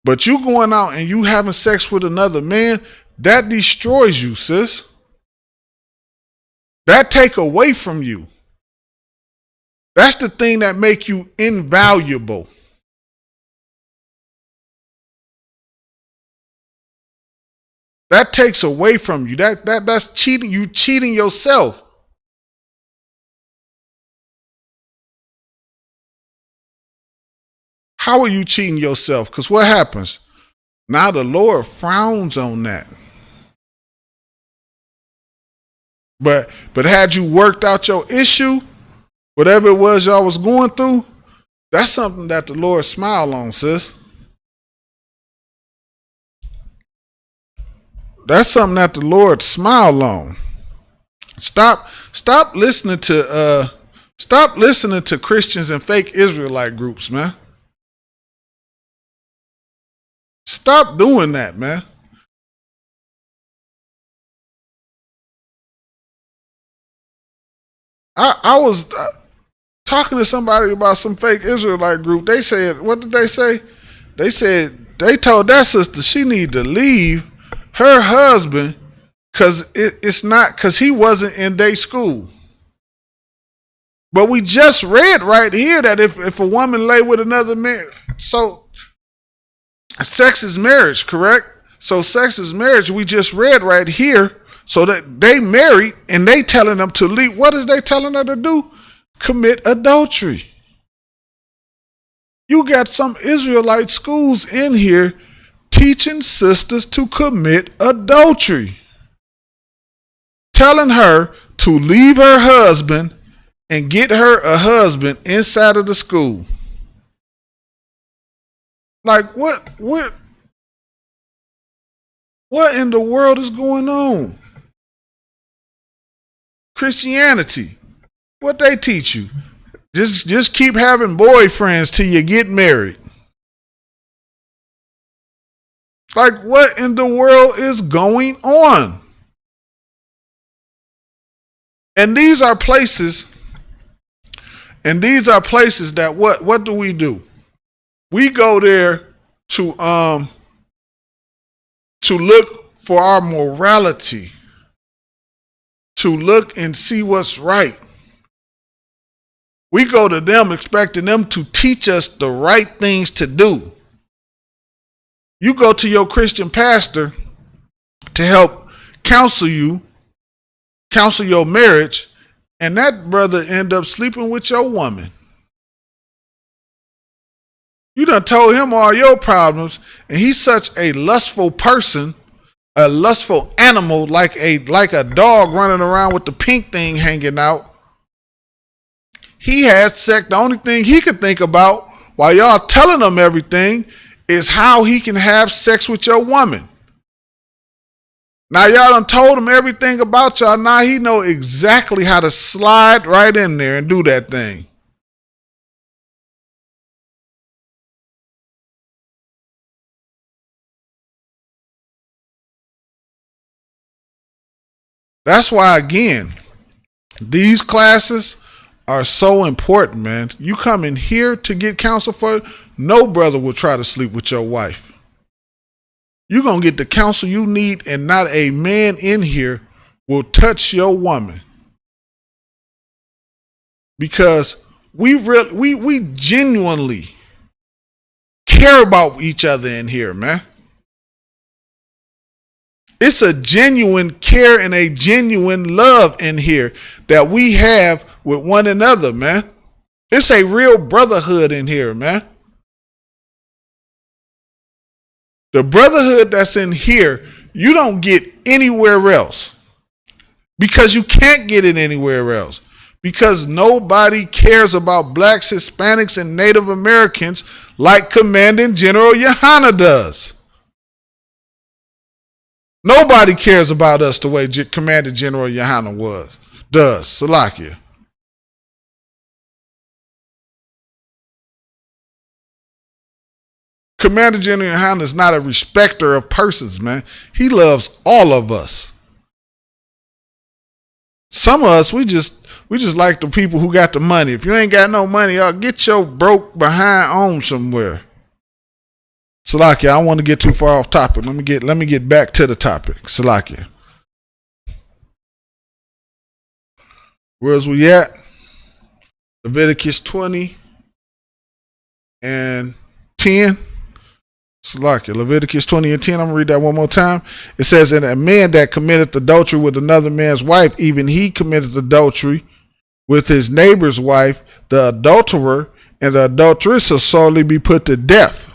But you going out and you having sex with another man, that destroys you, sis. That take away from you. That's the thing that make you invaluable. That takes away from you. That's cheating. You cheating yourself. How are you cheating yourself? Because what happens? Now the Lord frowns on that. But had you worked out your issue, whatever it was y'all was going through, that's something that the Lord smiled on, sis. That's something that the Lord smiled on. Stop listening to Christians and fake Israelite groups, man. Stop doing that, man. I was talking to somebody about some fake Israelite group. They said, what did they say? They said they told that sister she need to leave her husband because it's not because he wasn't in their school. But we just read right here that if a woman lay with another man, so sex is marriage, correct? So sex is marriage. We just read right here. So that they married and they telling them to leave. What is they telling her to do? Commit adultery. You got some Israelite schools in here teaching sisters to commit adultery. Telling her to leave her husband and get her a husband inside of the school. Like what in the world is going on? Christianity, what they teach you? Just keep having boyfriends till you get married. Like what in the world is going on? And these are places that what do? We go there to look for our morality. To look and see what's right. We go to them expecting them to teach us the right things to do. You go to your Christian pastor to help counsel your marriage, and that brother end up sleeping with your woman. You done told him all your problems, and he's such a lustful person. A lustful animal like a dog running around with the pink thing hanging out. He has sex. The only thing he could think about while y'all telling him everything is how he can have sex with your woman. Now y'all done told him everything about y'all. Now he know exactly how to slide right in there and do that thing. That's why, again, these classes are so important, man. You come in here to get counsel for it, no brother will try to sleep with your wife. You're going to get the counsel you need, and not a man in here will touch your woman. Because we genuinely care about each other in here, man. It's a genuine care and a genuine love in here that we have with one another, man. It's a real brotherhood in here, man. The brotherhood that's in here, you don't get anywhere else. Because you can't get it anywhere else. Because nobody cares about blacks, Hispanics, and Native Americans like Commanding General Yohana does. Nobody cares about us the way Commander General Yohana does. Salakia. Commander General Yohana is not a respecter of persons, man. He loves all of us. Some of us, we just like the people who got the money. If you ain't got no money, y'all get your broke behind on somewhere. Salakia, I don't want to get too far off topic. Let me get back to the topic. Salakia. Where's we at? Leviticus 20 and 10. Salakia. Leviticus 20 and 10. I'm going to read that one more time. It says, and a man that committed adultery with another man's wife, even he committed adultery with his neighbor's wife, the adulterer and the adulteress shall sorely be put to death.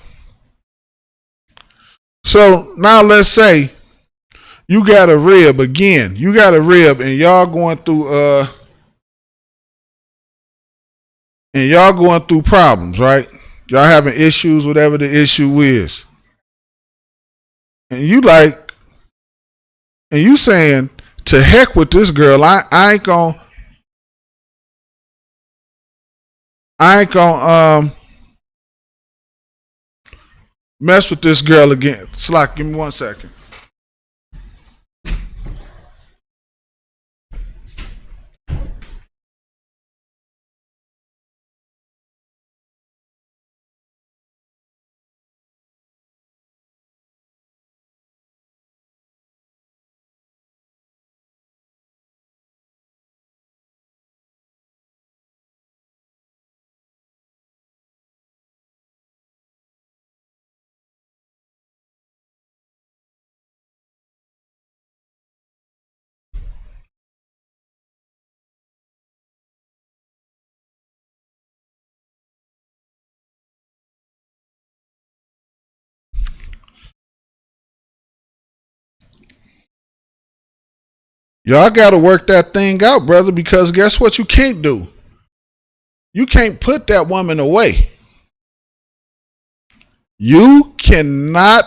So now let's say you got a rib again. You got a rib and y'all going through problems, right? Y'all having issues, whatever the issue is. And you saying, to heck with this girl. I ain't gonna mess with this girl again. Slack, give me 1 second. Y'all got to work that thing out, brother, because guess what you can't do? You can't put that woman away. You cannot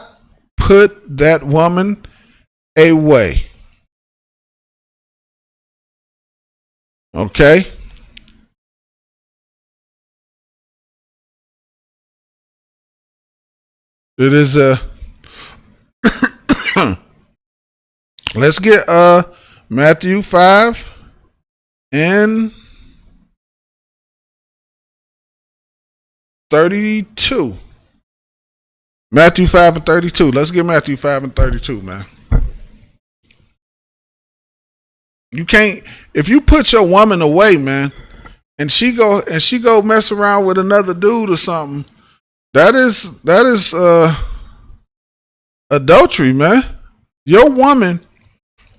put that woman away. Okay? It is let's get Matthew 5 and 32. Matthew 5 and 32. Let's get Matthew 5 and 32, man. You can't, if you put your woman away, man, and she go mess around with another dude or something, that is adultery, man.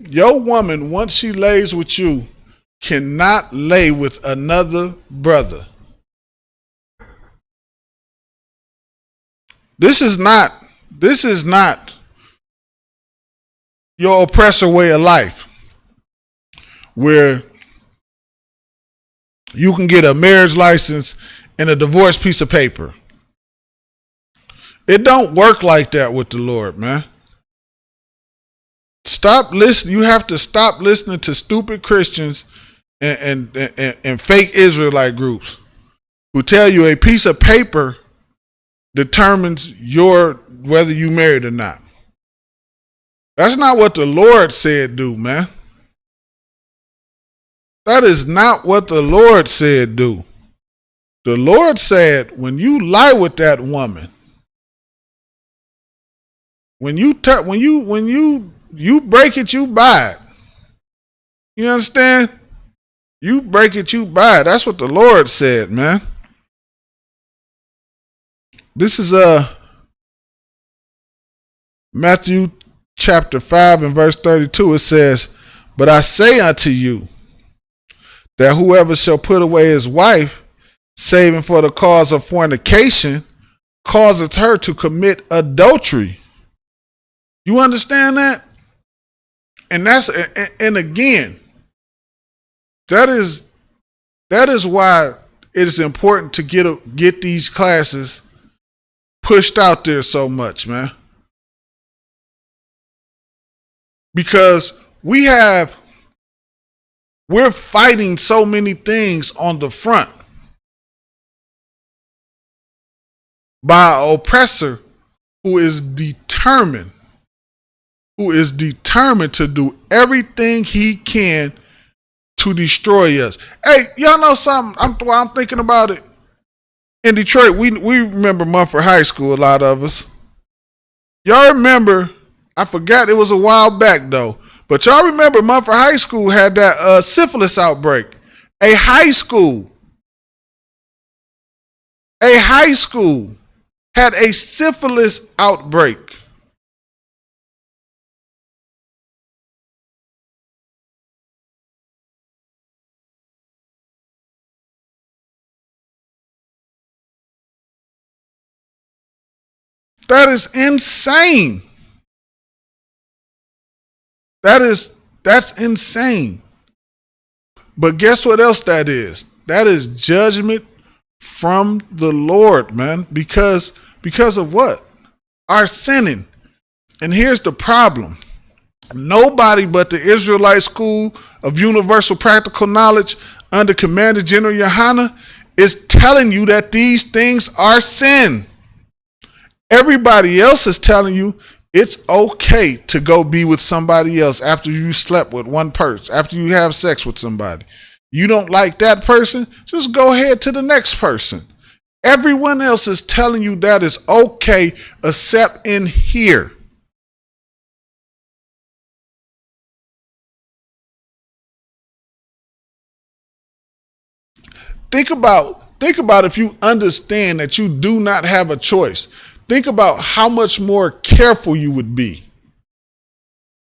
Your woman, once she lays with you, cannot lay with another brother. This is not your oppressor way of life, where you can get a marriage license and a divorce piece of paper. It don't work like that with the Lord, man. Stop listening. You have to stop listening to stupid Christians and fake Israelite groups who tell you a piece of paper determines whether you married or not. That's not what the Lord said do, man. That is not what the Lord said do. The Lord said when you lie with that woman, when you break it, you buy it. You understand? You break it, you buy it. That's what the Lord said, man. This is Matthew chapter 5 and verse 32, it says, "But I say unto you that whoever shall put away his wife, saving for the cause of fornication, causeth her to commit adultery." You understand that? And again, that is why it is important to get these classes pushed out there so much, man. Because we're fighting so many things on the front by an oppressor who is determined to do everything he can to destroy us. Hey, y'all know something? I'm thinking about it. In Detroit, we remember Mumford High School, a lot of us. Y'all remember, I forgot, it was a while back though, but y'all remember Mumford High School had that syphilis outbreak. A high school had a syphilis outbreak. That is insane. That's insane. But guess what else that is? That is judgment from the Lord, man. Because of what? Our sinning. And here's the problem. Nobody but the Israelite School of Universal Practical Knowledge under Commander General Yohana is telling you that these things are sin. Everybody else is telling you it's okay to go be with somebody else after you slept with one person, after you have sex with somebody. You don't like that person, just go ahead to the next person. Everyone else is telling you that is okay, except in here. Think about if you understand that you do not have a choice. Think about how much more careful you would be.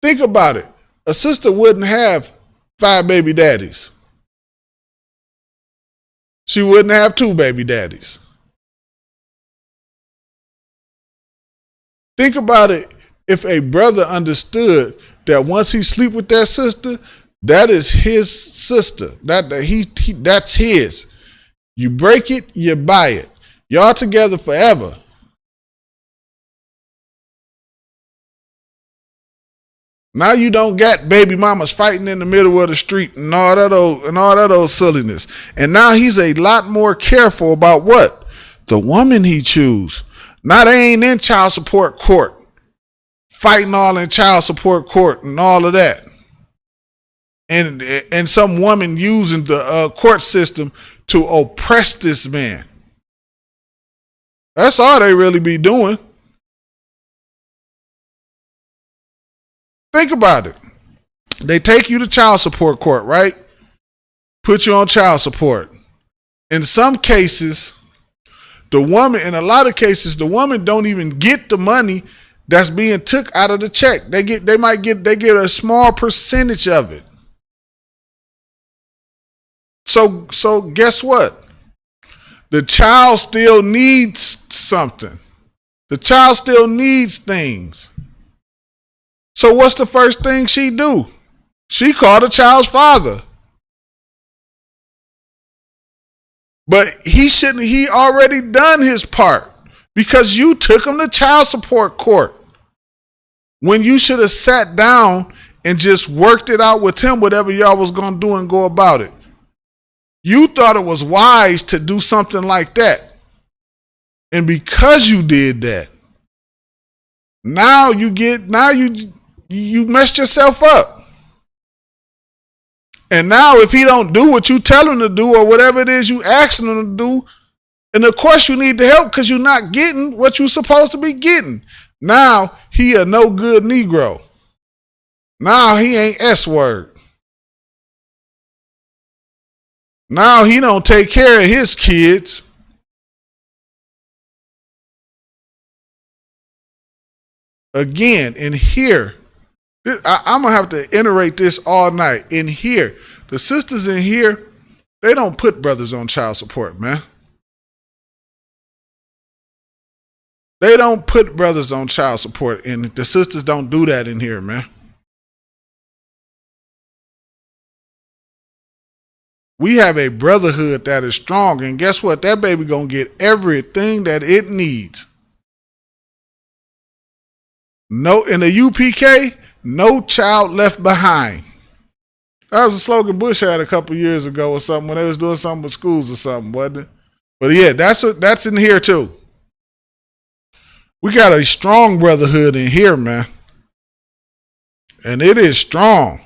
Think about it. A sister wouldn't have 5 baby daddies. She wouldn't have 2 baby daddies. Think about it if a brother understood that once he sleep with that sister, that is his sister. That's his. You break it, you buy it. Y'all together forever. Now you don't got baby mamas fighting in the middle of the street and all that old silliness. And now he's a lot more careful about what? The woman he choose. Now they ain't in child support court, fighting all in child support court and all of that. And some woman using the court system to oppress this man. That's all they really be doing. Think about it. They take you to child support court, right? Put you on child support. In some cases, in a lot of cases, the woman don't even get the money that's being took out of the check. They get a small percentage of it. So guess what? The child still needs something. The child still needs things. So what's the first thing she do? She called the child's father. But he already done his part because you took him to child support court when you should have sat down and just worked it out with him, whatever y'all was going to do and go about it. You thought it was wise to do something like that. And because you did that, now you messed yourself up. And now if he don't do what you tell him to do or whatever it is you asking him to do, and of course you need the help because you're not getting what you're supposed to be getting. Now he a no good Negro. Now he ain't S-word. Now he don't take care of his kids. Again, in here, I'm gonna have to iterate this all night. In here, the sisters in here, they don't put brothers on child support, man. They don't put brothers on child support, and the sisters don't do that in here, man. We have a brotherhood that is strong, and guess what? That baby gonna get everything that it needs. No, in the UPK, no child left behind. That was a slogan Bush had a couple years ago or something when they was doing something with schools or something, wasn't it? But yeah, that's in here too. We got a strong brotherhood in here, man. And it is strong.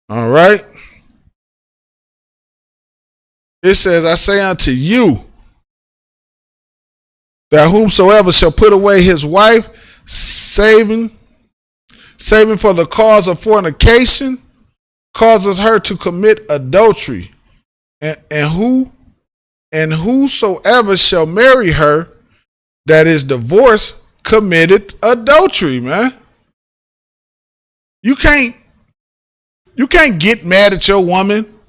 All right. It says, I say unto you that whomsoever shall put away his wife, saving for the cause of fornication, causes her to commit adultery. And whosoever shall marry her that is divorced committed adultery, man. You can't get mad at your woman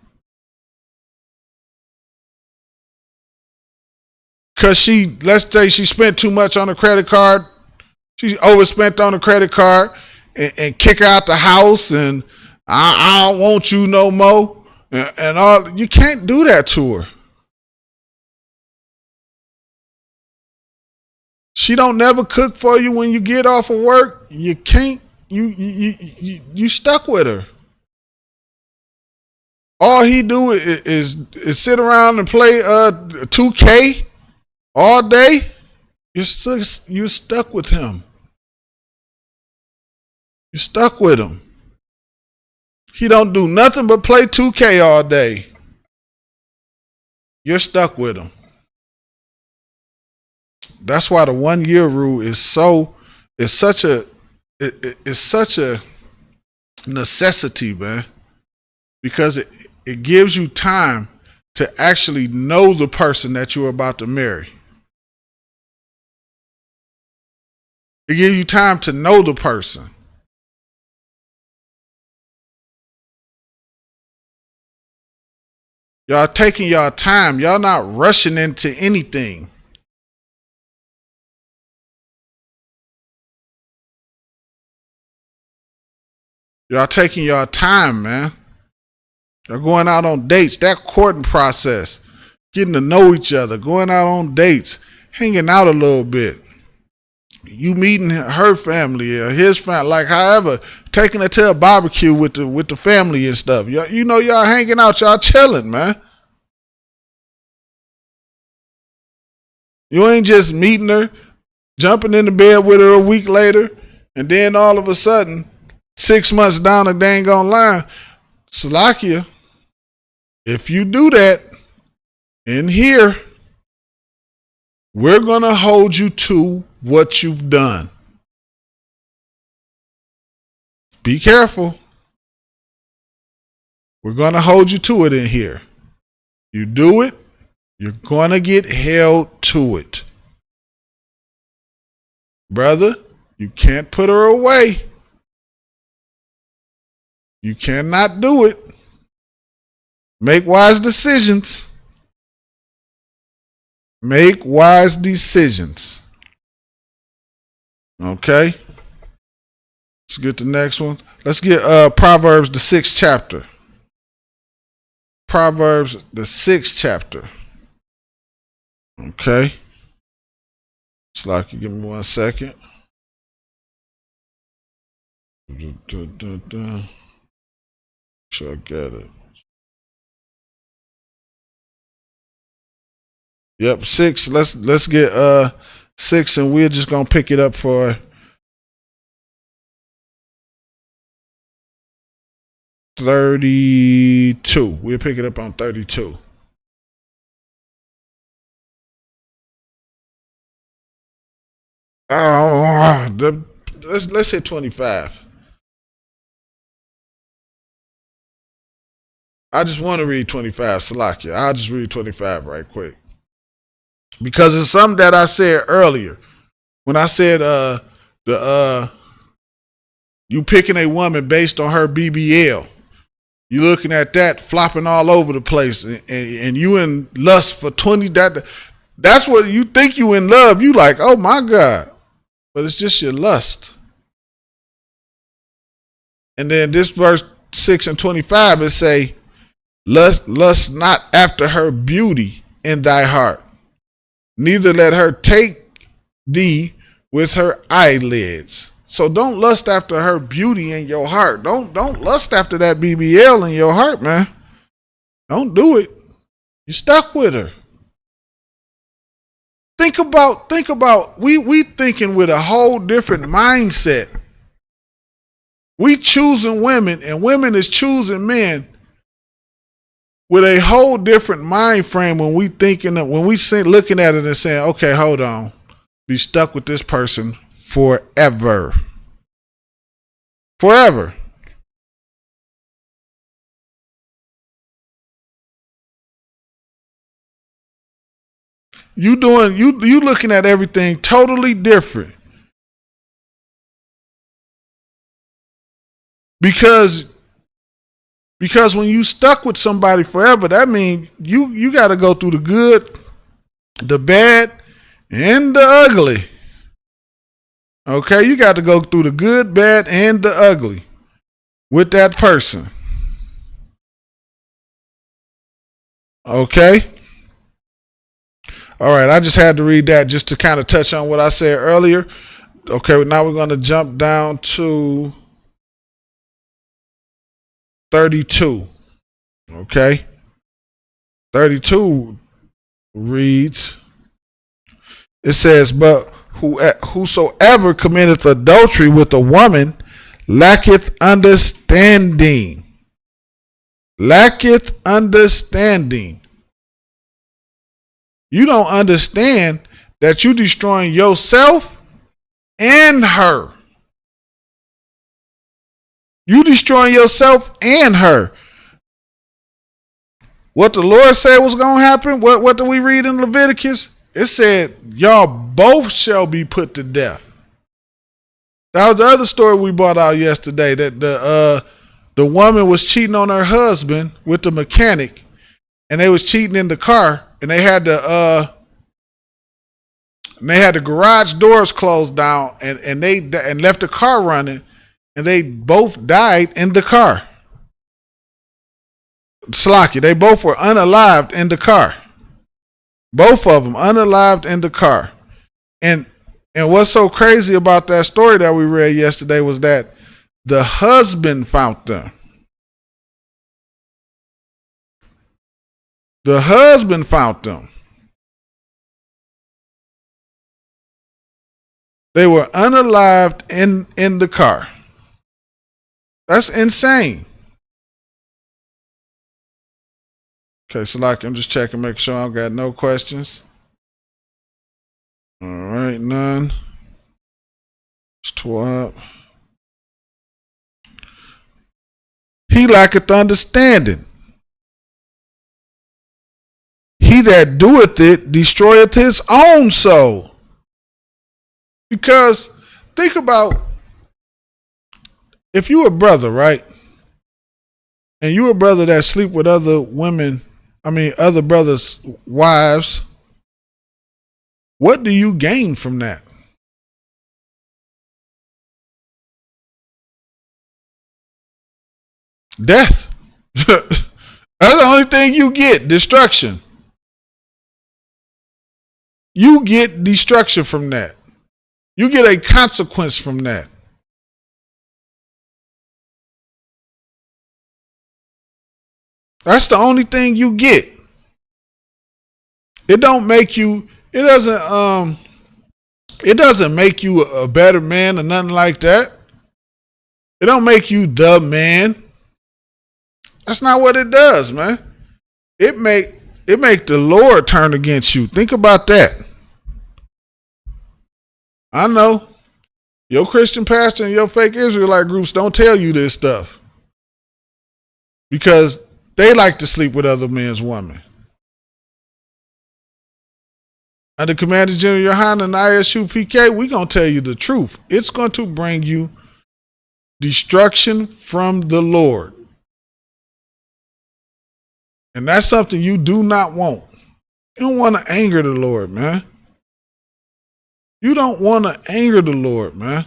because let's say she spent too much on a credit card. She overspent on a credit card and kick her out the house and I don't want you no more and all. You can't do that to her. She don't never cook for you when you get off of work. You can't. You stuck with her. All he do is sit around and play 2K all day. You're stuck with him. You're stuck with him. He don't do nothing but play 2K all day. You're stuck with him. That's why the 1 year rule is such a necessity, man. Because it gives you time to actually know the person that you're about to marry. It gives you time to know the person. Y'all taking y'all time. Y'all not rushing into anything. Y'all taking y'all time, man. Y'all going out on dates. That courting process. Getting to know each other. Going out on dates. Hanging out a little bit. You meeting her family or his family. Like however. Taking her to a barbecue with the family and stuff. You know y'all hanging out. Y'all chilling, man. You ain't just meeting her. Jumping in the bed with her a week later. And then all of a sudden. 6 months down the dang on line, Salakia, if you do that in here, we're going to hold you to what you've done. Be careful. We're going to hold you to it in here. You do it, you're going to get held to it. Brother, you can't put her away. You cannot do it. Make wise decisions. Make wise decisions. Okay. Let's get the next one. Let's get Proverbs, the 6th chapter. Proverbs, the 6th chapter. Okay. It's like you give me 1 second. Sure, I get it. Yep, 6. Let's get 6, and we're just gonna pick it up for 32. We'll pick it up on 32. Let's hit 25. I just want to read 25, Salakia. I'll just read 25 right quick. Because it's something that I said earlier. When I said the You picking a woman based on her BBL. You looking at that flopping all over the place, and you in lust for 20. That's what you think you in love. You like, oh my God, but it's just your lust. And then this verse 6 and 25 it say, lust not after her beauty in thy heart, neither let her take thee with her eyelids. So don't lust after her beauty in your heart. Don't lust after that BBL in your heart, man. Don't do it. You're stuck with her. Think about we thinking with a whole different mindset. We choosing women and women is choosing men with a whole different mind frame when we thinking that when we looking at it and saying, okay, hold on. Be stuck with this person forever. Forever. You looking at everything totally different. Because when you stuck with somebody forever, that means you got to go through the good, the bad, and the ugly. Okay, you got to go through the good, bad, and the ugly with that person. Okay. All right, I just had to read that just to kind of touch on what I said earlier. Okay, now we're going to jump down to 32. Okay. 32 reads, it says, but whosoever committeth adultery with a woman lacketh understanding. Lacketh understanding. You don't understand that you destroying yourself and her. You destroying yourself and her. What the Lord said was going to happen, what did we read in Leviticus? It said, y'all both shall be put to death. That was the other story we brought out yesterday, that the woman was cheating on her husband with the mechanic, and they was cheating in the car, and they had the garage doors closed down, and left the car running, and they both died in the car. Slacky, they both were unalived in the car. Both of them unalived in the car. And what's so crazy about that story that we read yesterday was that the husband found them. The husband found them. They were unalived in the car. That's insane. Okay, so like I'm just checking, make sure I got no questions. All right, none. Swap. He lacketh understanding. He that doeth it destroyeth his own soul. Because think about if you a brother, right? And you a brother that sleep with other women, other brothers' wives, what do you gain from that? Death. That's the only thing you get, destruction. You get destruction from that. You get a consequence from that. That's the only thing you get. It don't make you, it doesn't make you a better man or nothing like that. It don't make you the man. That's not what it does, man. It make the Lord turn against you. Think about that. I know your Christian pastor and your fake Israelite groups don't tell you this stuff because they like to sleep with other men's women. Under Commander General Yohanan and ISU PK, we're going to tell you the truth. It's going to bring you destruction from the Lord. And that's something you do not want. You don't want to anger the Lord, man. You don't want to anger the Lord, man.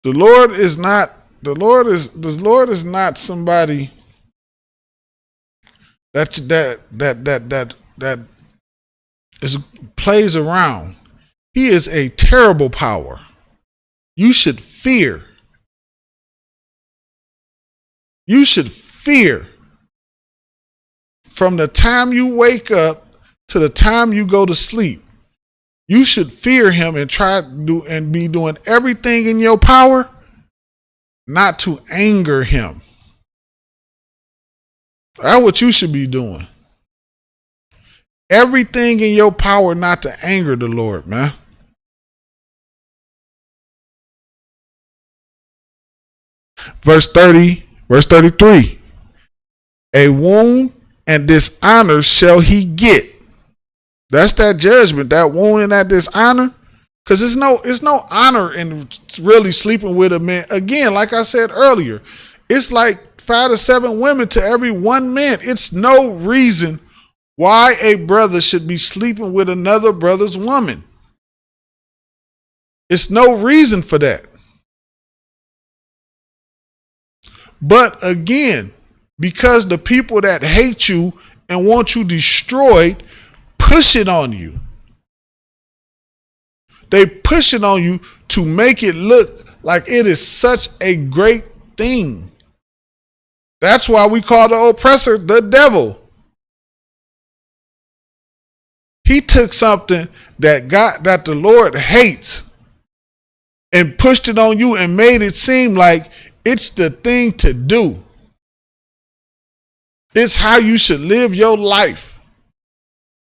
The Lord is not somebody that is plays around. He is a terrible power. You should fear. You should fear from the time you wake up to the time you go to sleep. You should fear him and try to do and be doing everything in your power not to anger him. That's what you should be doing. Everything in your power not to anger the Lord, man. Verse 33. A wound and dishonor shall he get. That's that judgment, that wound and that dishonor. Because it's no honor in really sleeping with a man. Again, like I said earlier, it's like 5 to 7 women to every 1 man. It's no reason why a brother should be sleeping with another brother's woman. It's no reason for that. But again, because the people that hate you and want you destroyed push it on you. They push it on you to make it look like it is such a great thing. That's why we call the oppressor the devil. He took something that the Lord hates and pushed it on you and made it seem like it's the thing to do. It's how you should live your life.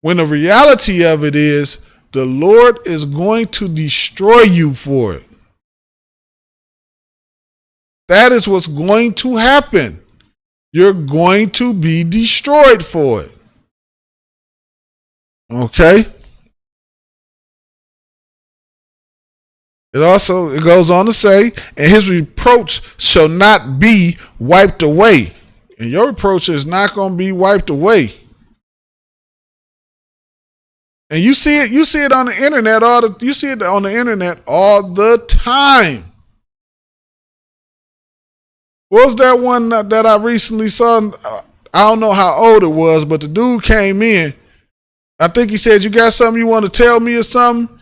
When the reality of it is, the Lord is going to destroy you for it. That is what's going to happen. You're going to be destroyed for it. Okay? It goes on to say, and his reproach shall not be wiped away. And your reproach is not going to be wiped away. And you see it on the internet all the time. What was that one that I recently saw? I don't know how old it was, but the dude came in. I think he said, "You got something you want to tell me or something?"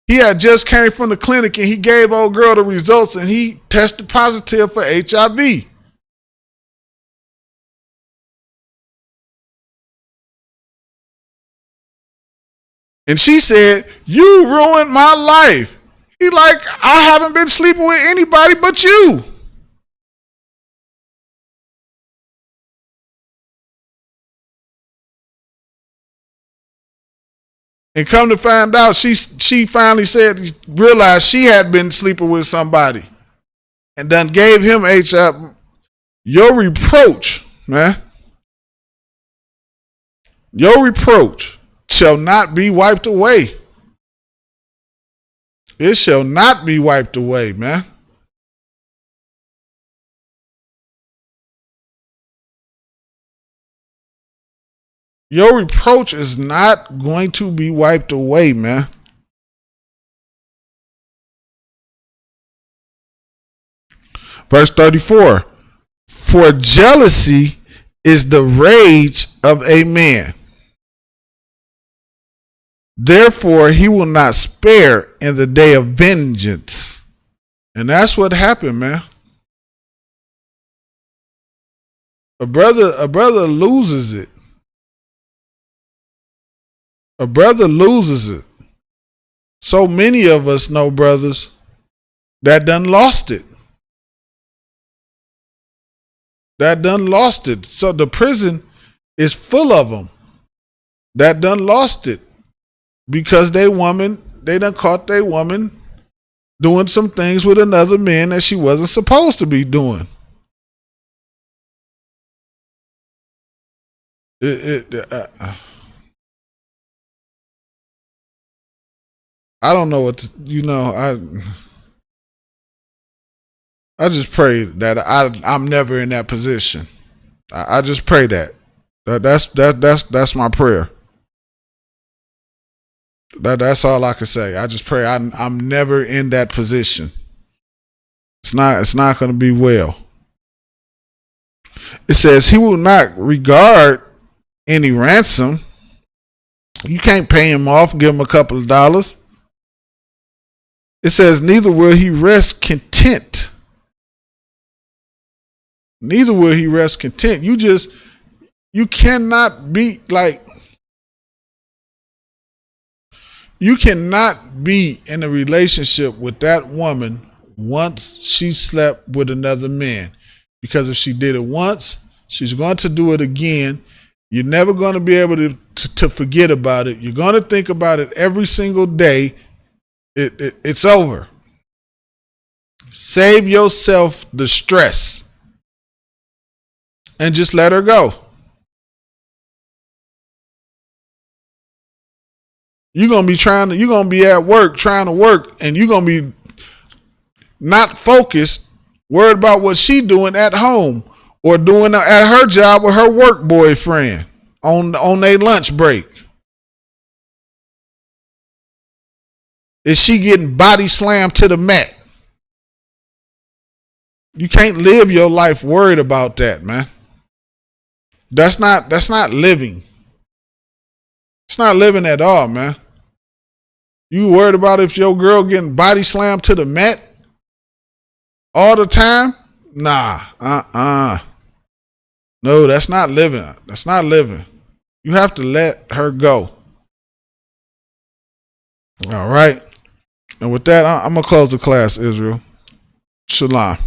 He had just came from the clinic and he gave old girl the results and he tested positive for HIV. And she said, "You ruined my life." He like, "I haven't been sleeping with anybody but you." And come to find out, she finally realized she had been sleeping with somebody and done gave him HIV. Your reproach, man, your reproach shall not be wiped away. It shall not be wiped away, man. Your reproach is not going to be wiped away, man. Verse 34. For jealousy is the rage of a man. Therefore, he will not spare in the day of vengeance. And that's what happened, man. A brother loses it. A brother loses it. So many of us know brothers that done lost it. So the prison is full of them that done lost it because they done caught their woman doing some things with another man that she wasn't supposed to be doing. I don't know what to, I just pray that I'm never in that position. I just pray that's my prayer. That's all I can say. I just pray I'm never in that position. It's not going to be well. It says he will not regard any ransom. You can't pay him off, give him a couple of dollars. It says neither will he rest content. Neither will he rest content. You cannot be like, you cannot be in a relationship with that woman once she slept with another man. Because if she did it once, she's going to do it again. You're never going to be able to forget about it. You're going to think about it every single day. It's over. Save yourself the stress and just let her go. You're going to be at work trying to work, and you're going to be not focused, worried about what she doing at home or doing at her job with her work boyfriend on their lunch break. Is she getting body slammed to the mat? You can't live your life worried about that, man. That's not living. It's not living at all, man. You worried about if your girl getting body slammed to the mat all the time? Nah, No, that's not living. That's not living. You have to let her go. All right. And with that, I'm going to close the class, Israel. Shalom.